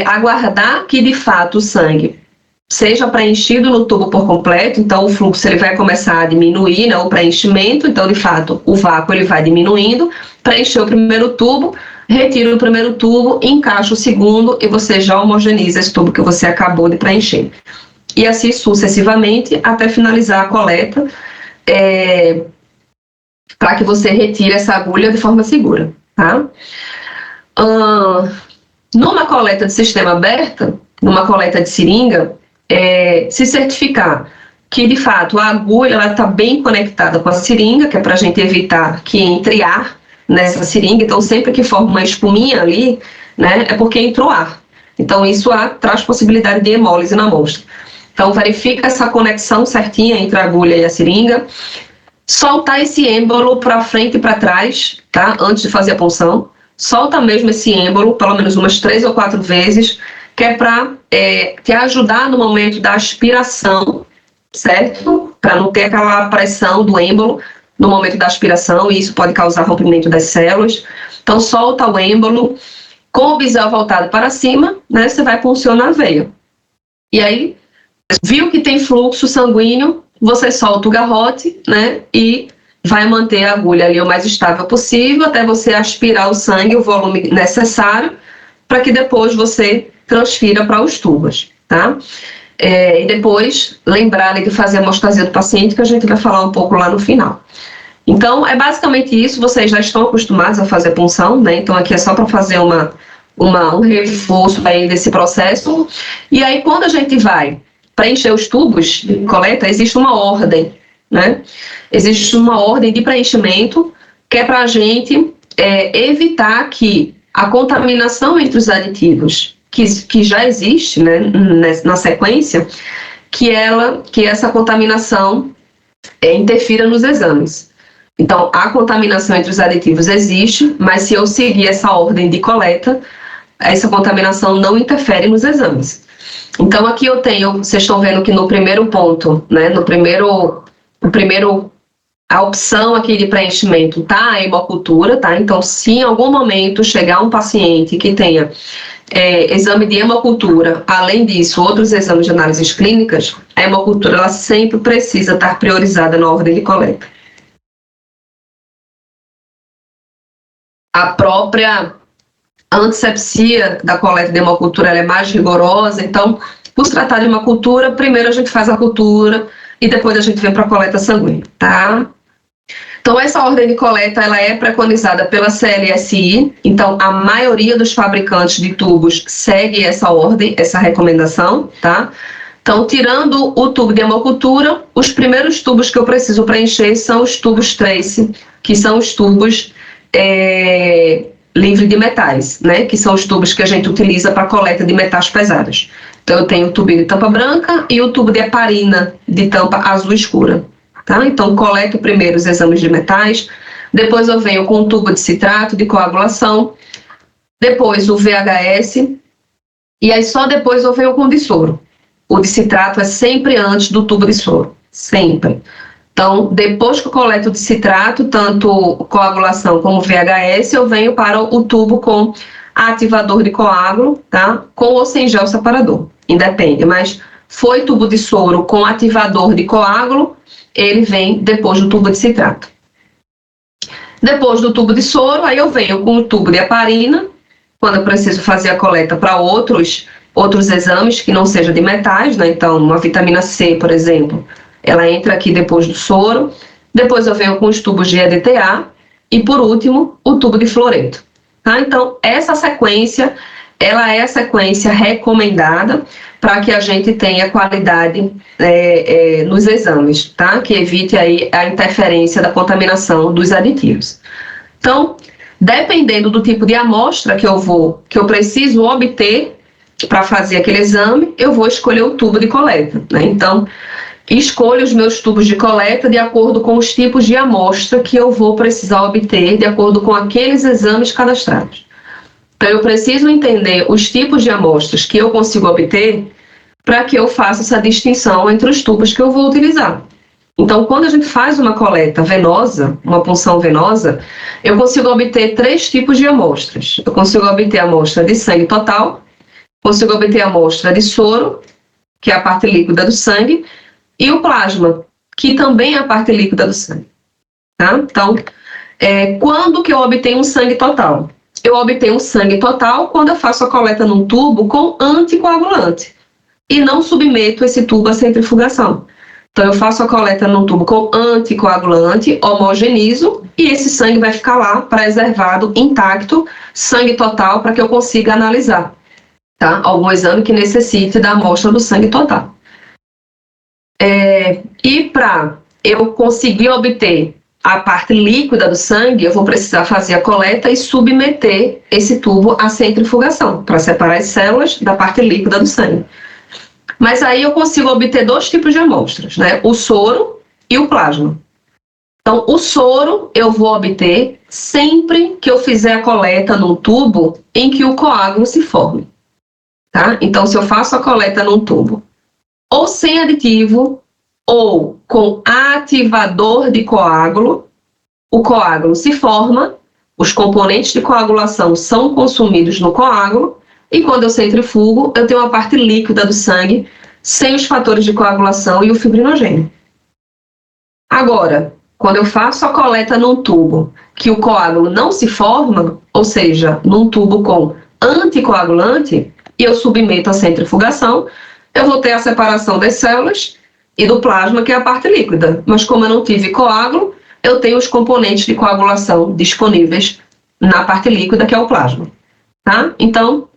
aguardar que de fato o sangue seja preenchido no tubo por completo, então o fluxo ele vai começar a diminuir, né, o preenchimento, então de fato o vácuo ele vai diminuindo, preencheu o primeiro tubo, retira o primeiro tubo, encaixa o segundo e você já homogeniza esse tubo que você acabou de preencher. E assim sucessivamente até finalizar a coleta, para que você retire essa agulha de forma segura, tá? Numa coleta de sistema aberta, numa coleta de seringa, se certificar que de fato a agulha está bem conectada com a seringa, que é para a gente evitar que entre ar nessa seringa, então sempre que forma uma espuminha ali, né, é porque entrou ar. Então isso traz possibilidade de hemólise na amostra. Então verifica essa conexão certinha entre a agulha e a seringa, soltar esse êmbolo para frente e para trás, tá, antes de fazer a punção, solta mesmo esse êmbolo, pelo menos umas 3 ou 4 vezes, que é para te ajudar no momento da aspiração, certo? Para não ter aquela pressão do êmbolo, no momento da aspiração, e isso pode causar rompimento das células. Então, solta o êmbolo, com o bisel voltado para cima, né, você vai puncionar a veia. E aí, viu que tem fluxo sanguíneo, você solta o garrote, né, e vai manter a agulha ali o mais estável possível, até você aspirar o sangue, o volume necessário, para que depois você transfira para os tubos, tá? E depois, lembrar de fazer a hemostasia do paciente, que a gente vai falar um pouco lá no final. Então, é basicamente isso, vocês já estão acostumados a fazer punção, né? Então, aqui é só para fazer um reforço aí desse processo. E aí, quando a gente vai preencher os tubos de coleta, existe uma ordem, né? Existe uma ordem de preenchimento que é para a gente evitar que a contaminação entre os aditivos, que já existe, né, na sequência, que essa contaminação interfira nos exames. Então, a contaminação entre os aditivos existe, mas se eu seguir essa ordem de coleta, essa contaminação não interfere nos exames. Então, aqui vocês estão vendo que no primeiro ponto, né, a opção aqui de preenchimento tá a hemocultura, tá? Então, se em algum momento chegar um paciente que tenha exame de hemocultura, além disso, outros exames de análises clínicas, a hemocultura ela sempre precisa estar priorizada na ordem de coleta. A própria antisepsia da coleta de hemocultura ela é mais rigorosa, então, por se tratar de uma cultura, primeiro a gente faz a cultura e depois a gente vem para a coleta sanguínea, tá? Então, essa ordem de coleta ela é preconizada pela CLSI, então a maioria dos fabricantes de tubos segue essa ordem, essa recomendação, tá? Então, tirando o tubo de hemocultura, os primeiros tubos que eu preciso preencher são os tubos trace, que são os tubos livre de metais, né? Que são os tubos que a gente utiliza para coleta de metais pesados. Então, eu tenho o tubo de tampa branca e o tubo de heparina de tampa azul escura. Tá? Então, coleto primeiro os exames de metais, depois eu venho com o tubo de citrato de coagulação, depois o VHS, e aí só depois eu venho com o de soro. O de citrato é sempre antes do tubo de soro, sempre. Então, depois que eu coleto o de citrato, tanto coagulação como VHS, eu venho para o tubo com ativador de coágulo, tá? Com ou sem gel separador, independe, mas foi tubo de soro com ativador de coágulo, ele vem depois do tubo de citrato. Depois do tubo de soro, aí eu venho com o tubo de heparina, quando eu preciso fazer a coleta para outros exames que não sejam de metais, né? Então, uma vitamina C, por exemplo, ela entra aqui depois do soro. Depois eu venho com os tubos de EDTA e, por último, o tubo de fluoreto. Tá? Então, essa sequência, ela é a sequência recomendada para que a gente tenha qualidade nos exames, tá? Que evite aí a interferência da contaminação dos aditivos. Então, dependendo do tipo de amostra que eu preciso obter para fazer aquele exame, eu vou escolher o tubo de coleta, né? Então, escolho os meus tubos de coleta de acordo com os tipos de amostra que eu vou precisar obter de acordo com aqueles exames cadastrados. Então, eu preciso entender os tipos de amostras que eu consigo obter para que eu faça essa distinção entre os tubos que eu vou utilizar. Então, quando a gente faz uma coleta venosa, uma punção venosa, eu consigo obter 3 tipos de amostras. Eu consigo obter a amostra de sangue total, consigo obter a amostra de soro, que é a parte líquida do sangue, e o plasma, que também é a parte líquida do sangue. Tá? Então, quando que eu obtenho um sangue total? Eu obtenho um sangue total quando eu faço a coleta num tubo com anticoagulante e não submeto esse tubo à centrifugação. Então, eu faço a coleta num tubo com anticoagulante, homogenizo, e esse sangue vai ficar lá, preservado, intacto, sangue total, para que eu consiga analisar, tá? Algum exame que necessite da amostra do sangue total. E para eu conseguir obter a parte líquida do sangue, eu vou precisar fazer a coleta e submeter esse tubo à centrifugação, para separar as células da parte líquida do sangue. Mas aí eu consigo obter 2 tipos de amostras, né? O soro e o plasma. Então, o soro eu vou obter sempre que eu fizer a coleta num tubo em que o coágulo se forme, tá? Então, se eu faço a coleta num tubo ou sem aditivo, ou com ativador de coágulo, o coágulo se forma, os componentes de coagulação são consumidos no coágulo, e quando eu centrifugo, eu tenho a parte líquida do sangue, sem os fatores de coagulação e o fibrinogênio. Agora, quando eu faço a coleta num tubo que o coágulo não se forma, ou seja, num tubo com anticoagulante, e eu submeto à centrifugação, eu vou ter a separação das células e do plasma, que é a parte líquida. Mas como eu não tive coágulo, eu tenho os componentes de coagulação disponíveis na parte líquida, que é o plasma. Tá? Então,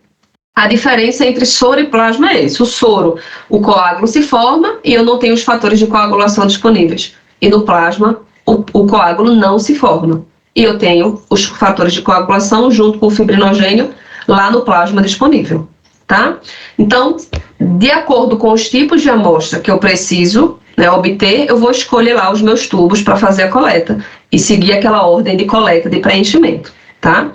a diferença entre soro e plasma é esse. O soro, o coágulo se forma e eu não tenho os fatores de coagulação disponíveis. E no plasma, o coágulo não se forma. E eu tenho os fatores de coagulação junto com o fibrinogênio lá no plasma disponível. Tá? Então, de acordo com os tipos de amostra que eu preciso, né, obter, eu vou escolher lá os meus tubos para fazer a coleta e seguir aquela ordem de coleta de preenchimento. Tá?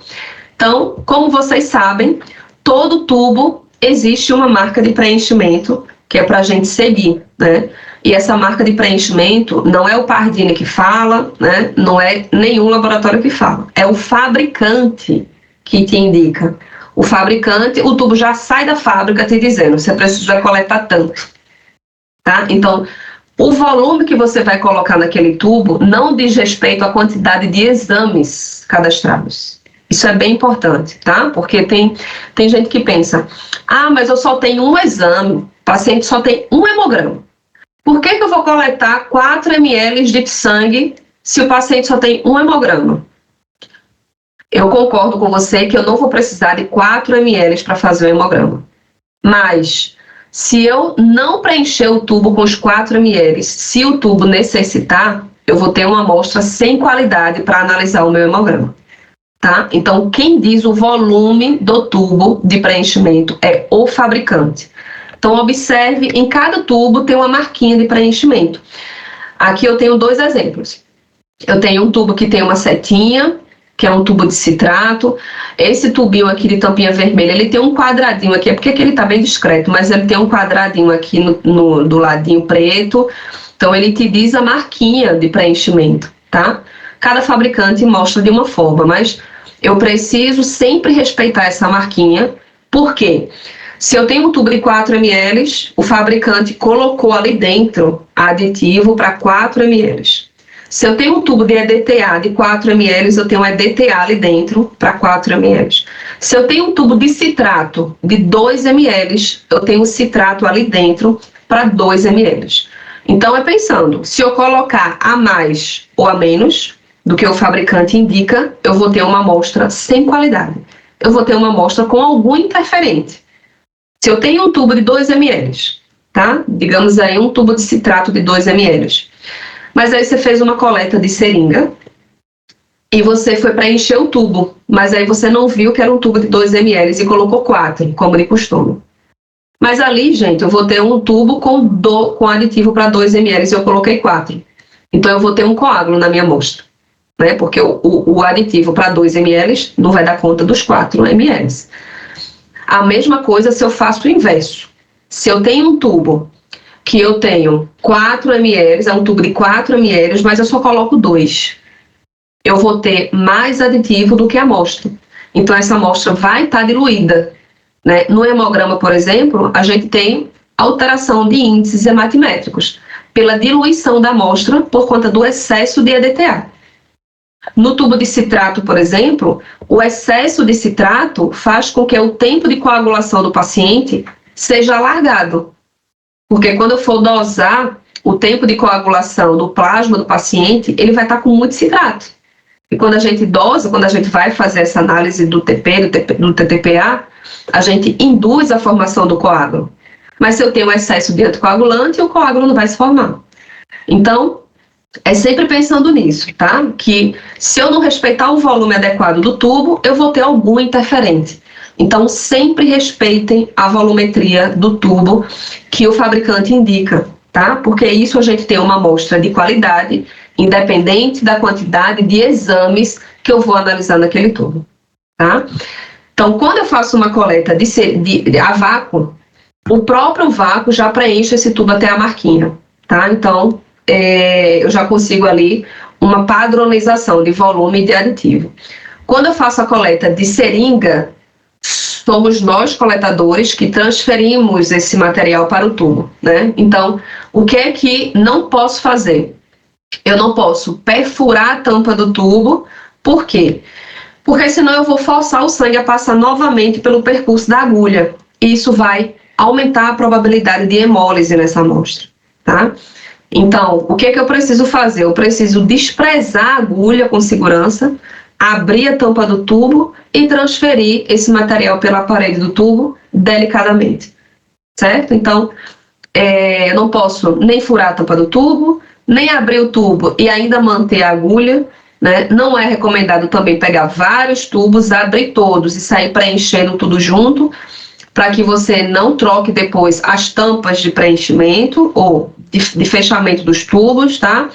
Então, como vocês sabem, todo tubo existe uma marca de preenchimento que é para a gente seguir, né? E essa marca de preenchimento não é o Pardini que fala, né? Não é nenhum laboratório que fala, é o fabricante que te indica. O fabricante, o tubo já sai da fábrica te dizendo, você precisa coletar tanto, tá? Então, o volume que você vai colocar naquele tubo não diz respeito à quantidade de exames cadastrados. Isso é bem importante, tá? Porque tem gente que pensa, mas eu só tenho um exame, o paciente só tem um hemograma. Por que eu vou coletar 4 ml de sangue se o paciente só tem um hemograma? Eu concordo com você que eu não vou precisar de 4 ml para fazer o hemograma. Mas, se eu não preencher o tubo com os 4 ml, se o tubo necessitar, eu vou ter uma amostra sem qualidade para analisar o meu hemograma. Tá? Então, quem diz o volume do tubo de preenchimento é o fabricante. Então, observe, em cada tubo tem uma marquinha de preenchimento. Aqui eu tenho 2 exemplos. Eu tenho um tubo que tem uma setinha, que é um tubo de citrato. Esse tubinho aqui de tampinha vermelha, ele tem um quadradinho aqui, é porque ele está bem discreto, mas ele tem um quadradinho aqui do ladinho preto. Então, ele te diz a marquinha de preenchimento, tá? Cada fabricante mostra de uma forma, mas eu preciso sempre respeitar essa marquinha. Por quê? Se eu tenho um tubo de 4 ml, o fabricante colocou ali dentro aditivo para 4 ml. Se eu tenho um tubo de EDTA de 4 ml, eu tenho um EDTA ali dentro para 4 ml. Se eu tenho um tubo de citrato de 2 ml, eu tenho um citrato ali dentro para 2 ml. Então, é pensando, se eu colocar a mais ou a menos do que o fabricante indica, eu vou ter uma amostra sem qualidade. Eu vou ter uma amostra com algum interferente. Se eu tenho um tubo de 2 ml, tá? Digamos aí um tubo de citrato de 2 ml. Mas aí você fez uma coleta de seringa e você foi para encher o tubo, mas aí você não viu que era um tubo de 2 ml e colocou 4, como de costume. Mas ali, gente, eu vou ter um tubo com aditivo para 2 ml e eu coloquei 4. Então eu vou ter um coágulo na minha amostra, né? Porque o aditivo para 2 ml não vai dar conta dos 4 ml. A mesma coisa se eu faço o inverso. Se eu tenho um tubo que eu tenho 4 ml, é um tubo de 4 ml, mas eu só coloco 2. Eu vou ter mais aditivo do que a amostra. Então, essa amostra vai estar diluída, né? No hemograma, por exemplo, a gente tem alteração de índices hematimétricos pela diluição da amostra por conta do excesso de EDTA. No tubo de citrato, por exemplo, o excesso de citrato faz com que o tempo de coagulação do paciente seja alargado. Porque quando eu for dosar o tempo de coagulação do plasma do paciente, ele vai estar com muito citrato. E quando a gente dosa, quando a gente vai fazer essa análise do TP, do TTPA, a gente induz a formação do coágulo. Mas se eu tenho excesso de anticoagulante, o coágulo não vai se formar. Então, é sempre pensando nisso, tá? Que se eu não respeitar o volume adequado do tubo, eu vou ter algum interferente. Então, sempre respeitem a volumetria do tubo que o fabricante indica, tá? Porque isso a gente tem uma amostra de qualidade, independente da quantidade de exames que eu vou analisar naquele tubo, tá? Então, quando eu faço uma coleta a vácuo, o próprio vácuo já preenche esse tubo até a marquinha. tá? Então, eu já consigo ali uma padronização de volume e de aditivo. Quando eu faço a coleta de seringa, somos nós, coletadores, que transferimos esse material para o tubo, né? Então, o que é que não posso fazer? Eu não posso perfurar a tampa do tubo. Por quê? Porque senão eu vou forçar o sangue a passar novamente pelo percurso da agulha. E isso vai aumentar a probabilidade de hemólise nessa amostra, tá? Então, o que é que eu preciso fazer? Eu preciso desprezar a agulha com segurança, abrir a tampa do tubo e transferir esse material pela parede do tubo delicadamente, certo? Então, eu não posso nem furar a tampa do tubo, nem abrir o tubo e ainda manter a agulha, né? Não é recomendado também pegar vários tubos, abrir todos e sair preenchendo tudo junto, para que você não troque depois as tampas de preenchimento ou de fechamento dos tubos, tá?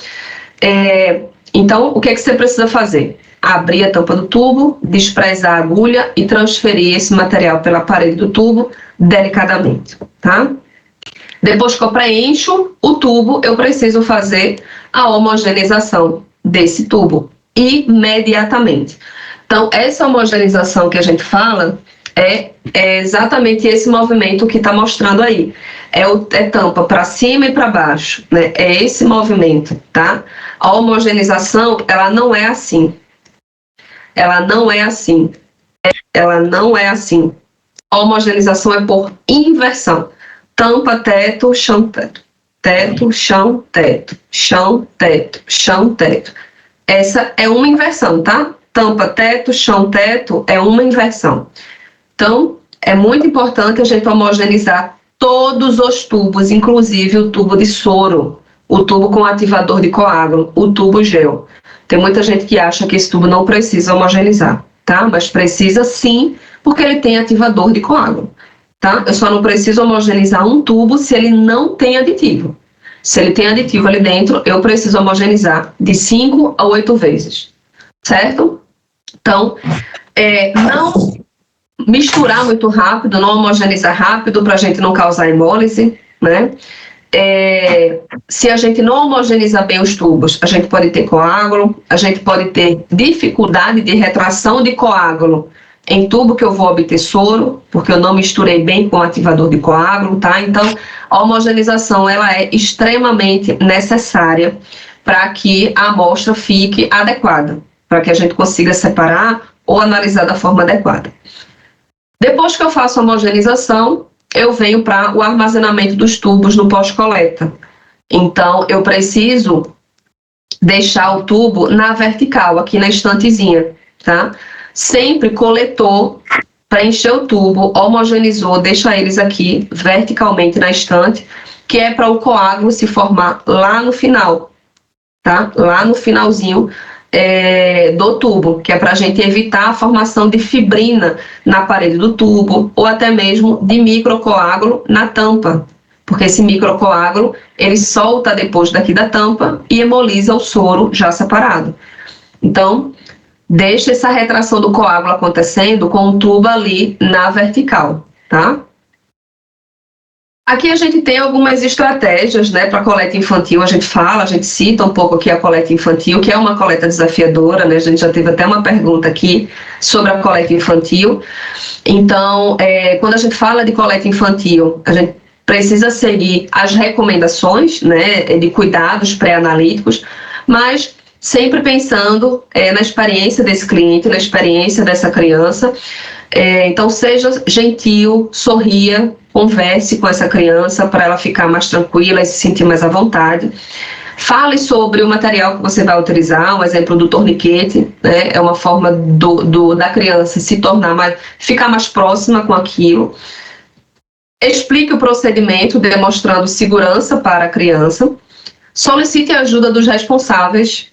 Então, o que é que você precisa fazer? Abrir a tampa do tubo, desprezar a agulha e transferir esse material pela parede do tubo delicadamente, tá? Depois que eu preencho o tubo, eu preciso fazer a homogeneização desse tubo imediatamente. Então, essa homogeneização que a gente fala é exatamente esse movimento que está mostrando aí. É tampa para cima e para baixo, né? É esse movimento, tá? A homogeneização, ela não é assim. Ela não é assim. Ela não é assim. A homogeneização é por inversão. Tampa, teto, chão, teto. Teto, chão, teto. Chão, teto. Chão, teto. Essa é uma inversão, tá? Tampa, teto, chão, teto é uma inversão. Então, é muito importante a gente homogeneizar todos os tubos, inclusive o tubo de soro, o tubo com ativador de coágulo, o tubo gel. Tem muita gente que acha que esse tubo não precisa homogeneizar, tá? Mas precisa sim, porque ele tem ativador de coágulo, tá? Eu só não preciso homogeneizar um tubo se ele não tem aditivo. Se ele tem aditivo ali dentro, eu preciso homogeneizar de 5 a 8 vezes, certo? Então, não misturar muito rápido, não homogeneizar rápido para a gente não causar hemólise, né? Se a gente não homogeneizar bem os tubos, a gente pode ter coágulo, a gente pode ter dificuldade de retração de coágulo em tubo que eu vou obter soro, porque eu não misturei bem com o ativador de coágulo, tá? Então, a homogeneização, ela é extremamente necessária para que a amostra fique adequada, para que a gente consiga separar ou analisar da forma adequada. Depois que eu faço a homogeneização, eu venho para o armazenamento dos tubos no pós-coleta. Então, eu preciso deixar o tubo na vertical, aqui na estantezinha, tá? Sempre coletou, preencheu o tubo, homogeneizou, deixa eles aqui verticalmente na estante, que é para o coágulo se formar lá no final, tá? Lá no finalzinho do tubo, que é para a gente evitar a formação de fibrina na parede do tubo, ou até mesmo de microcoágulo na tampa, porque esse microcoágulo, ele solta depois daqui da tampa e hemoliza o soro já separado. Então, deixa essa retração do coágulo acontecendo com o tubo ali na vertical, tá? Aqui a gente tem algumas estratégias, né, para coleta infantil. A gente cita um pouco aqui a coleta infantil, que é uma coleta desafiadora, né? A gente já teve até uma pergunta aqui sobre a coleta infantil. Então, quando a gente fala de coleta infantil, a gente precisa seguir as recomendações, né, de cuidados pré-analíticos, mas sempre pensando na experiência desse cliente, na experiência dessa criança. Então, seja gentil, sorria, converse com essa criança para ela ficar mais tranquila e se sentir mais à vontade. Fale sobre o material que você vai utilizar, um exemplo do torniquete, né? É uma forma da criança se tornar ficar mais próxima com aquilo. Explique o procedimento, demonstrando segurança para a criança. Solicite a ajuda dos responsáveis,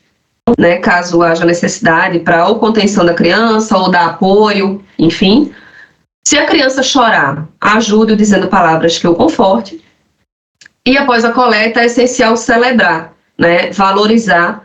né, caso haja necessidade para ou contenção da criança ou dar apoio, enfim. Se a criança chorar, ajude-o dizendo palavras que o conforte. E após a coleta é essencial celebrar, né, valorizar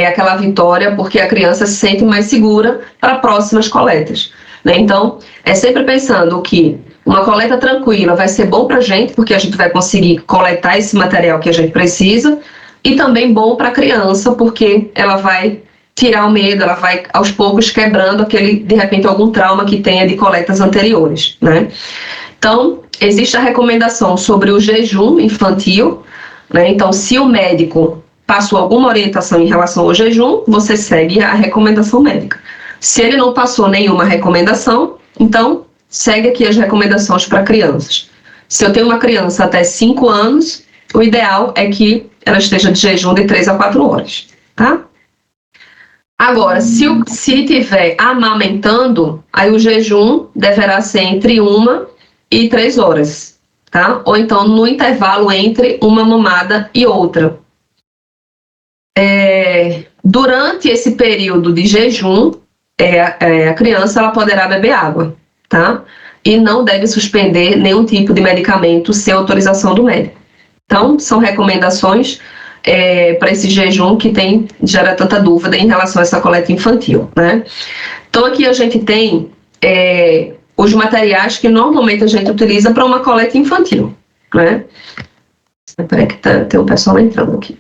aquela vitória, porque a criança se sente mais segura para próximas coletas, né? Então, é sempre pensando que Uma coleta tranquila vai ser bom para a gente, porque a gente vai conseguir coletar esse material que a gente precisa, e também bom para a criança, porque ela vai tirar o medo, ela vai aos poucos quebrando de repente, algum trauma que tenha de coletas anteriores, né? Então, existe a recomendação sobre o jejum infantil, né? Então, se o médico passou alguma orientação em relação ao jejum, você segue a recomendação médica. Se ele não passou nenhuma recomendação, então segue aqui as recomendações para crianças. Se eu tenho uma criança até 5 anos, o ideal é que ela esteja de jejum de 3 a 4 horas, tá? Agora, se tiver amamentando, aí o jejum deverá ser entre 1 e 3 horas, tá? Ou então no intervalo entre uma mamada e outra. Durante esse período de jejum, a criança ela poderá beber água, tá? E não deve suspender nenhum tipo de medicamento sem autorização do médico. Então, são recomendações para esse jejum que gera tanta dúvida em relação a essa coleta infantil, né? Então, aqui a gente tem os materiais que normalmente a gente utiliza para uma coleta infantil, né? Espera que tem um pessoal entrando aqui.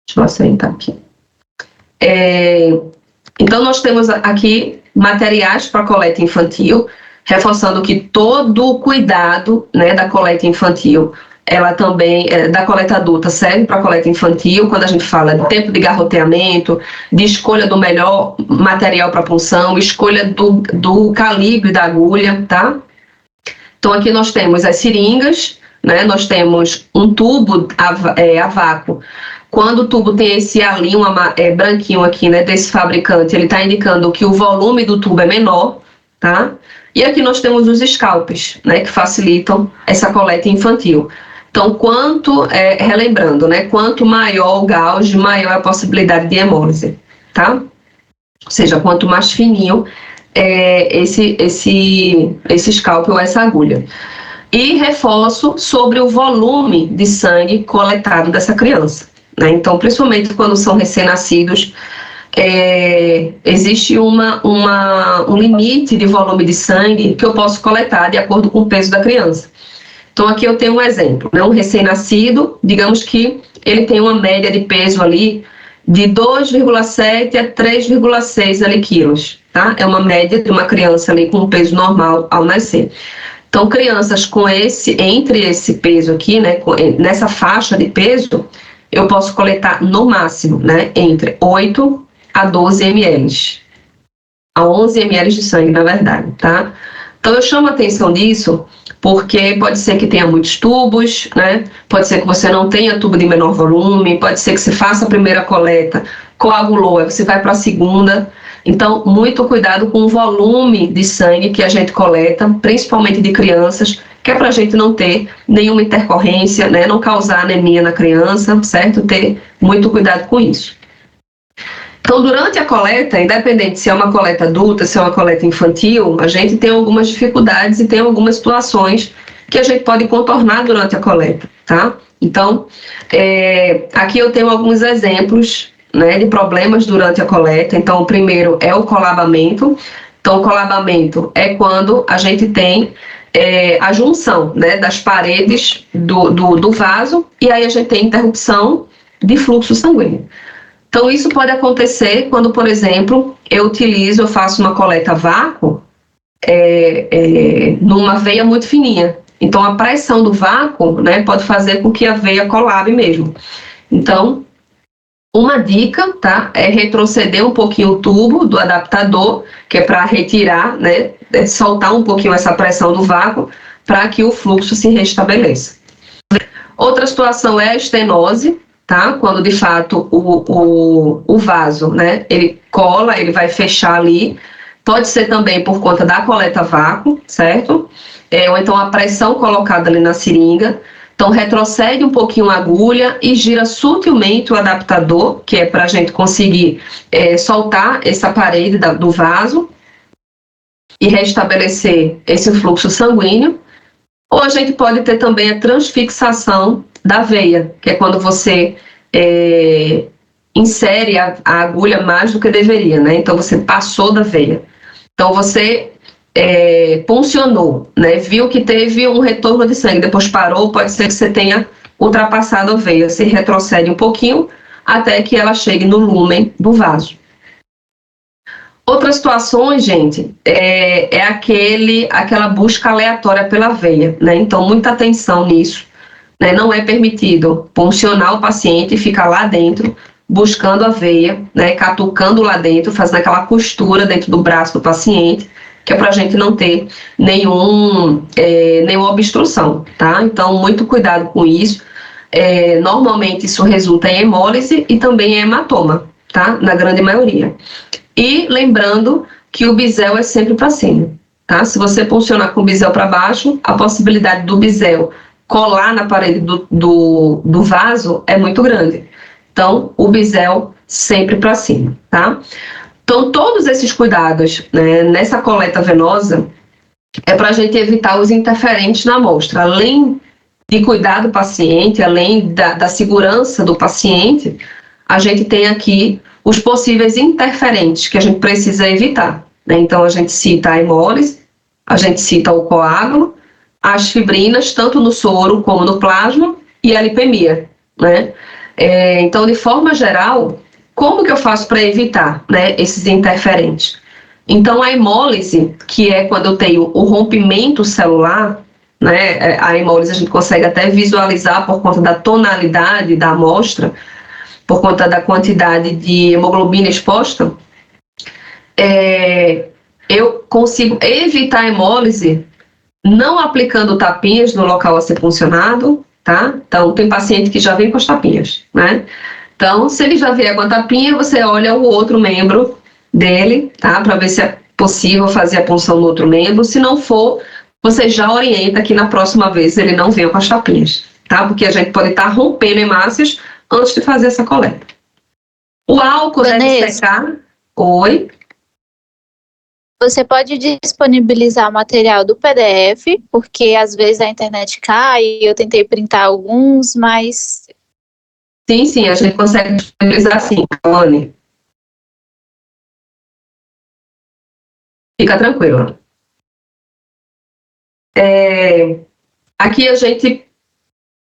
Deixa eu assentar aqui. Então, nós temos aqui materiais para coleta infantil, reforçando que todo o cuidado, né, da coleta infantil, ela também, da coleta adulta, serve para a coleta infantil, quando a gente fala de tempo de garroteamento, de escolha do melhor material para punção, escolha do calibre da agulha, tá? Então, aqui nós temos as seringas, né, nós temos um tubo a vácuo. Quando o tubo tem esse alinho branquinho aqui, né, desse fabricante, ele está indicando que o volume do tubo é menor, tá? E aqui nós temos os scalpes, né, que facilitam essa coleta infantil. Então, relembrando, né, quanto maior o gauge, maior a possibilidade de hemólise, tá? Ou seja, quanto mais fininho esse scalpel ou essa agulha. E reforço sobre o volume de sangue coletado dessa criança. Né? Então, principalmente quando são recém-nascidos, existe um limite de volume de sangue que eu posso coletar de acordo com o peso da criança. Então, aqui eu tenho um exemplo, né? Um recém-nascido, digamos que ele tem uma média de peso ali de 2,7 a 3,6 quilos, tá? É uma média de uma criança ali com um peso normal ao nascer. Então, crianças entre esse peso aqui, né? Nessa faixa de peso, eu posso coletar no máximo, né, entre 8 a 12 ml, a 11 ml de sangue, na verdade, tá? Então, eu chamo a atenção disso porque pode ser que tenha muitos tubos, né? Pode ser que você não tenha tubo de menor volume, pode ser que você faça a primeira coleta, coagulou, aí você vai para a segunda. Então, muito cuidado com o volume de sangue que a gente coleta, principalmente de crianças, que é para a gente não ter nenhuma intercorrência, né? Não causar anemia na criança, certo? Ter muito cuidado com isso. Então, durante a coleta, independente se é uma coleta adulta, se é uma coleta infantil, a gente tem algumas dificuldades e tem algumas situações que a gente pode contornar durante a coleta, tá? Então, aqui eu tenho alguns exemplos, né, de problemas durante a coleta. Então, o primeiro é o colabamento. Então, o colabamento é quando a gente tem a junção, né, das paredes do vaso, e aí a gente tem interrupção de fluxo sanguíneo. Então, isso pode acontecer quando, por exemplo, eu faço uma coleta a vácuo numa veia muito fininha. Então, a pressão do vácuo, né, pode fazer com que a veia colabe mesmo. Então, uma dica, tá, é retroceder um pouquinho o tubo do adaptador, que é para retirar, né, soltar um pouquinho essa pressão do vácuo, para que o fluxo se restabeleça. Outra situação é a estenose, tá? Quando de fato o vaso, né, ele cola, ele vai fechar ali. Pode ser também por conta da coleta a vácuo, certo? Ou então a pressão colocada ali na seringa. Então, retrocede um pouquinho a agulha e gira sutilmente o adaptador, que é para a gente conseguir soltar essa parede do vaso e restabelecer esse fluxo sanguíneo. Ou a gente pode ter também a transfixação da veia, que é quando você insere a agulha mais do que deveria, né? Então, você passou da veia. Então, você puncionou, né, viu que teve um retorno de sangue, depois parou, pode ser que você tenha ultrapassado a veia, se retrocede um pouquinho até que ela chegue no lúmen do vaso. Outras situações, gente, aquela busca aleatória pela veia, né? Então, muita atenção nisso, né? Não é permitido puncionar o paciente e ficar lá dentro, buscando a veia, né? Catucando lá dentro, fazendo aquela costura dentro do braço do paciente, que é para a gente não ter nenhuma obstrução, tá? Então, muito cuidado com isso. Normalmente, isso resulta em hemólise e também em hematoma, tá? Na grande maioria. E lembrando que o bisel é sempre para cima, tá? Se você puncionar com o bisel para baixo, a possibilidade do bisel colar na parede do vaso é muito grande. Então, o bisel sempre para cima, tá? Então, todos esses cuidados, né, nessa coleta venosa é para a gente evitar os interferentes na amostra. Além de cuidar do paciente, além da segurança do paciente, a gente tem aqui os possíveis interferentes que a gente precisa evitar, né? Então, a gente cita a hemólise, a gente cita o coágulo, as fibrinas, tanto no soro como no plasma, e a lipemia, né? Então, de forma geral, como que eu faço para evitar, né, esses interferentes? Então, a hemólise, que é quando eu tenho o rompimento celular, né, a hemólise a gente consegue até visualizar por conta da tonalidade da amostra, por conta da quantidade de hemoglobina exposta, eu consigo evitar a hemólise não aplicando tapinhas no local a ser puncionado, tá? Então, tem paciente que já vem com as tapinhas, né? Então, se ele já vier com a tapinha, você olha o outro membro dele, tá? Para ver se é possível fazer a punção no outro membro. Se não for, você já orienta que na próxima vez ele não venha com as tapinhas, tá? Porque a gente pode estar rompendo hemácias antes de fazer essa coleta. O álcool deve secar. Oi?
Você pode disponibilizar o material do PDF, porque às vezes a internet cai, eu tentei printar alguns, mas...
Sim, a gente consegue disponibilizar sim, Anne. Fica tranquila. Aqui a gente,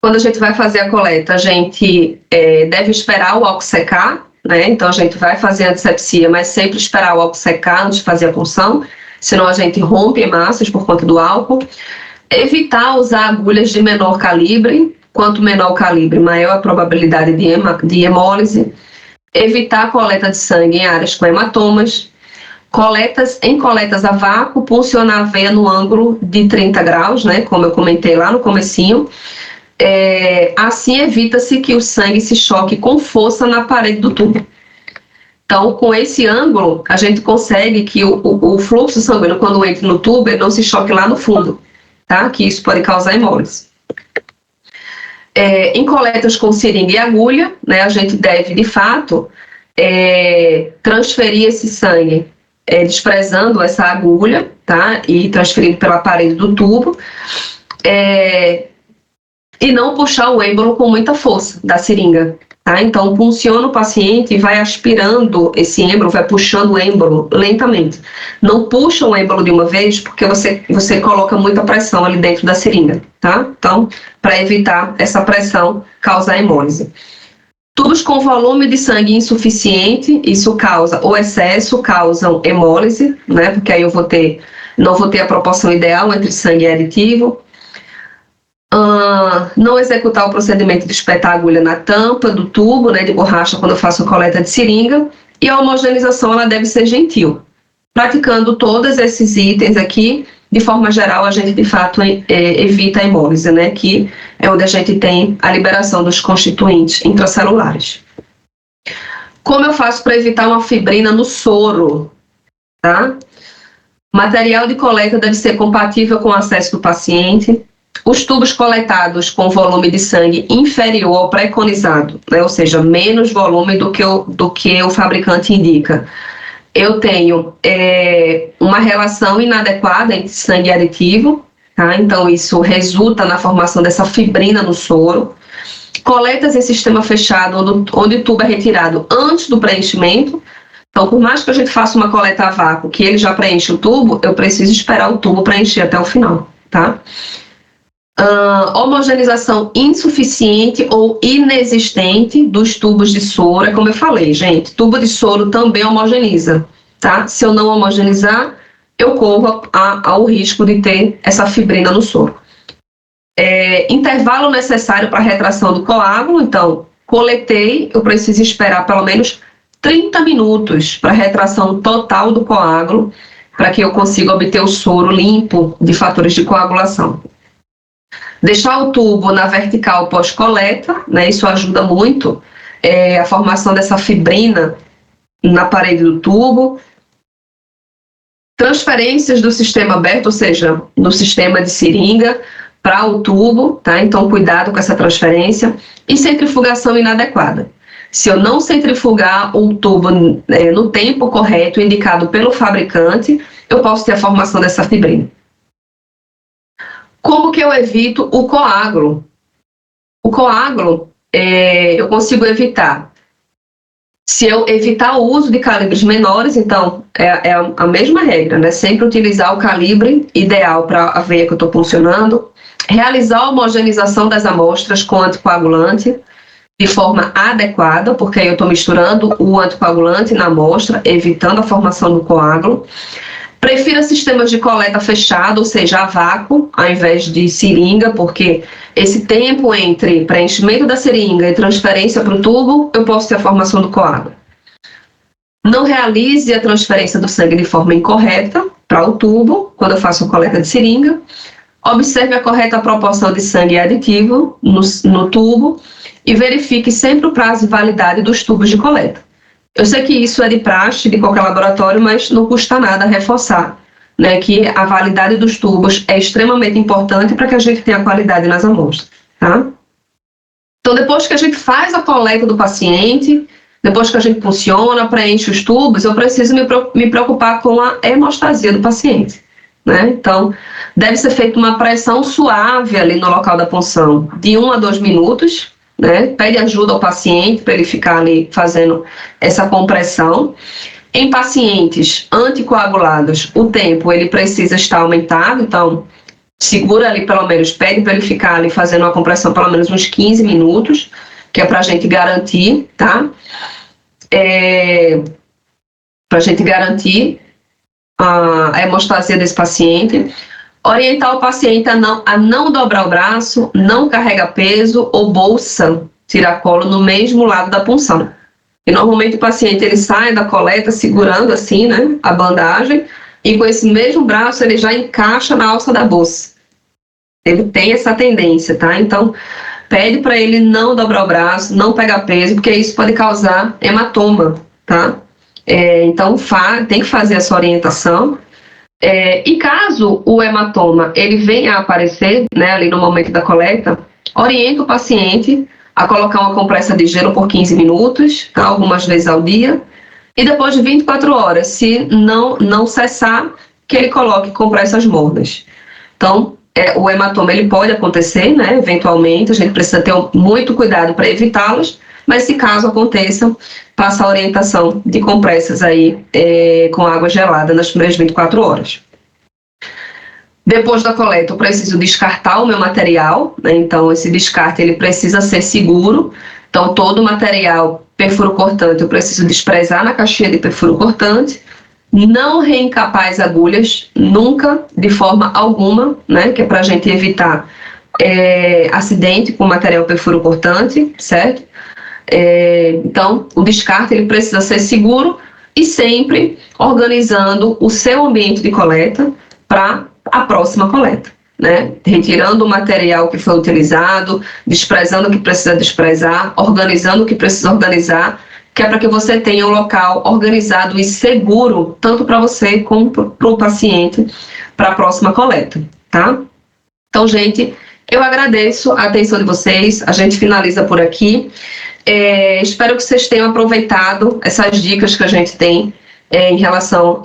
quando a gente vai fazer a coleta, a gente deve esperar o álcool secar, né? Então a gente vai fazer a antisepsia, mas sempre esperar o álcool secar antes de fazer a punção, senão a gente rompe hemácias por conta do álcool. Evitar usar agulhas de menor calibre, quanto menor o calibre, maior a probabilidade de hemólise. Evitar a coleta de sangue em áreas com hematomas. Em coletas a vácuo, puncionar a veia no ângulo de 30 graus, né, como eu comentei lá no comecinho. Assim evita-se que o sangue se choque com força na parede do tubo. Então, com esse ângulo, a gente consegue que o fluxo sanguíneo, quando entra no tubo, ele não se choque lá no fundo, tá? Que isso pode causar hemólise. Em coletas com seringa e agulha, né, a gente deve, de fato, transferir esse sangue desprezando essa agulha, tá? E transferindo pela parede do tubo. E não puxar o êmbolo com muita força da seringa, tá? Então, punciona o paciente e vai aspirando esse êmbolo, vai puxando o êmbolo lentamente. Não puxa o êmbolo de uma vez, porque você coloca muita pressão ali dentro da seringa, tá? Então, para evitar essa pressão, causar hemólise. Tubos com volume de sangue insuficiente, isso causa, ou excesso, causam hemólise, né? Porque aí eu não vou ter a proporção ideal entre sangue e aditivo. Não executar o procedimento de espetar a agulha na tampa do tubo, né, de borracha, quando eu faço a coleta de seringa. E a homogeneização, ela deve ser gentil. Praticando todos esses itens aqui, de forma geral, a gente, de fato, evita a hemólise, né, que é onde a gente tem a liberação dos constituintes intracelulares. Como eu faço para evitar uma fibrina no soro? Tá? Material de coleta deve ser compatível com o acesso do paciente. Os tubos coletados com volume de sangue inferior ao preconizado, né, ou seja, menos volume do que o fabricante indica. Eu tenho uma relação inadequada entre sangue e aditivo, tá? Então isso resulta na formação dessa fibrina no soro. Coletas em sistema fechado, onde o tubo é retirado antes do preenchimento, Então, por mais que a gente faça uma coleta a vácuo, que ele já preenche o tubo, eu preciso esperar o tubo preencher até o final, tá? Homogeneização insuficiente ou inexistente dos tubos de soro, é como eu falei, gente, tubo de soro também homogeneiza, tá? Se eu não homogeneizar, eu corro ao risco de ter essa fibrina no soro. Intervalo necessário para a retração do coágulo, então, coletei, eu preciso esperar pelo menos 30 minutos para a retração total do coágulo, para que eu consiga obter o soro limpo de fatores de coagulação. Deixar o tubo na vertical pós-coleta, né, isso ajuda muito a formação dessa fibrina na parede do tubo. Transferências do sistema aberto, ou seja, no sistema de seringa para o tubo, tá? Então cuidado com essa transferência. E centrifugação inadequada. Se eu não centrifugar o tubo no tempo correto indicado pelo fabricante, eu posso ter a formação dessa fibrina. Como que eu evito o coágulo? O coágulo eu consigo evitar. Se eu evitar o uso de calibres menores, então é a mesma regra, né? Sempre utilizar o calibre ideal para a veia que eu estou funcionando. Realizar a homogeneização das amostras com anticoagulante de forma adequada, porque aí eu estou misturando o anticoagulante na amostra, evitando a formação do coágulo. Prefira sistemas de coleta fechado, ou seja, a vácuo, ao invés de seringa, porque esse tempo entre preenchimento da seringa e transferência para o tubo, eu posso ter a formação do coágulo. Não realize a transferência do sangue de forma incorreta para o tubo, quando eu faço a coleta de seringa. Observe a correta proporção de sangue aditivo no tubo e verifique sempre o prazo de validade dos tubos de coleta. Eu sei que isso é de praxe de qualquer laboratório, mas não custa nada reforçar, né, que a validade dos tubos é extremamente importante para que a gente tenha qualidade nas amostras, tá? Então, depois que a gente faz a coleta do paciente, depois que a gente funciona, preenche os tubos, eu preciso me preocupar com a hemostasia do paciente, né? Então, deve ser feita uma pressão suave ali no local da punção, de 1 a 2 minutos, né? Pede ajuda ao paciente para ele ficar ali fazendo essa compressão. Em pacientes anticoagulados, o tempo ele precisa estar aumentado, então segura ali pelo menos, pede para ele ficar ali fazendo uma compressão pelo menos uns 15 minutos, que é para a gente garantir, tá? Para a gente garantir a hemostasia desse paciente. Orientar o paciente a não dobrar o braço, não carregar peso ou bolsa tiracolo no mesmo lado da punção. E normalmente o paciente ele sai da coleta segurando assim, né, a bandagem, e com esse mesmo braço ele já encaixa na alça da bolsa. Ele tem essa tendência, tá? Então, pede para ele não dobrar o braço, não pegar peso, porque isso pode causar hematoma, tá? Então, tem que fazer essa orientação. E caso o hematoma ele venha a aparecer, né, ali no momento da coleta, orienta o paciente a colocar uma compressa de gelo por 15 minutos, tá, algumas vezes ao dia, e depois de 24 horas, se não cessar, que ele coloque compressas mornas. Então, o hematoma ele pode acontecer, né, eventualmente, a gente precisa ter muito cuidado para evitá-los, mas se caso aconteça, passa a orientação de compressas aí com água gelada nas primeiras 24 horas. Depois da coleta, eu preciso descartar o meu material, né? Então esse descarte ele precisa ser seguro. Então todo o material perfuro cortante eu preciso desprezar na caixinha de perfuro cortante. Não reencapar as agulhas, nunca, de forma alguma, né? Que é para a gente evitar acidente com material perfuro cortante, certo? Então, o descarte ele precisa ser seguro e sempre organizando o seu ambiente de coleta para a próxima coleta, né? Retirando o material que foi utilizado, desprezando o que precisa desprezar, organizando o que precisa organizar, que é para que você tenha um local organizado e seguro, tanto para você como para o paciente, para a próxima coleta, tá? Então, gente, eu agradeço a atenção de vocês, a gente finaliza por aqui. Espero que vocês tenham aproveitado essas dicas que a gente tem em relação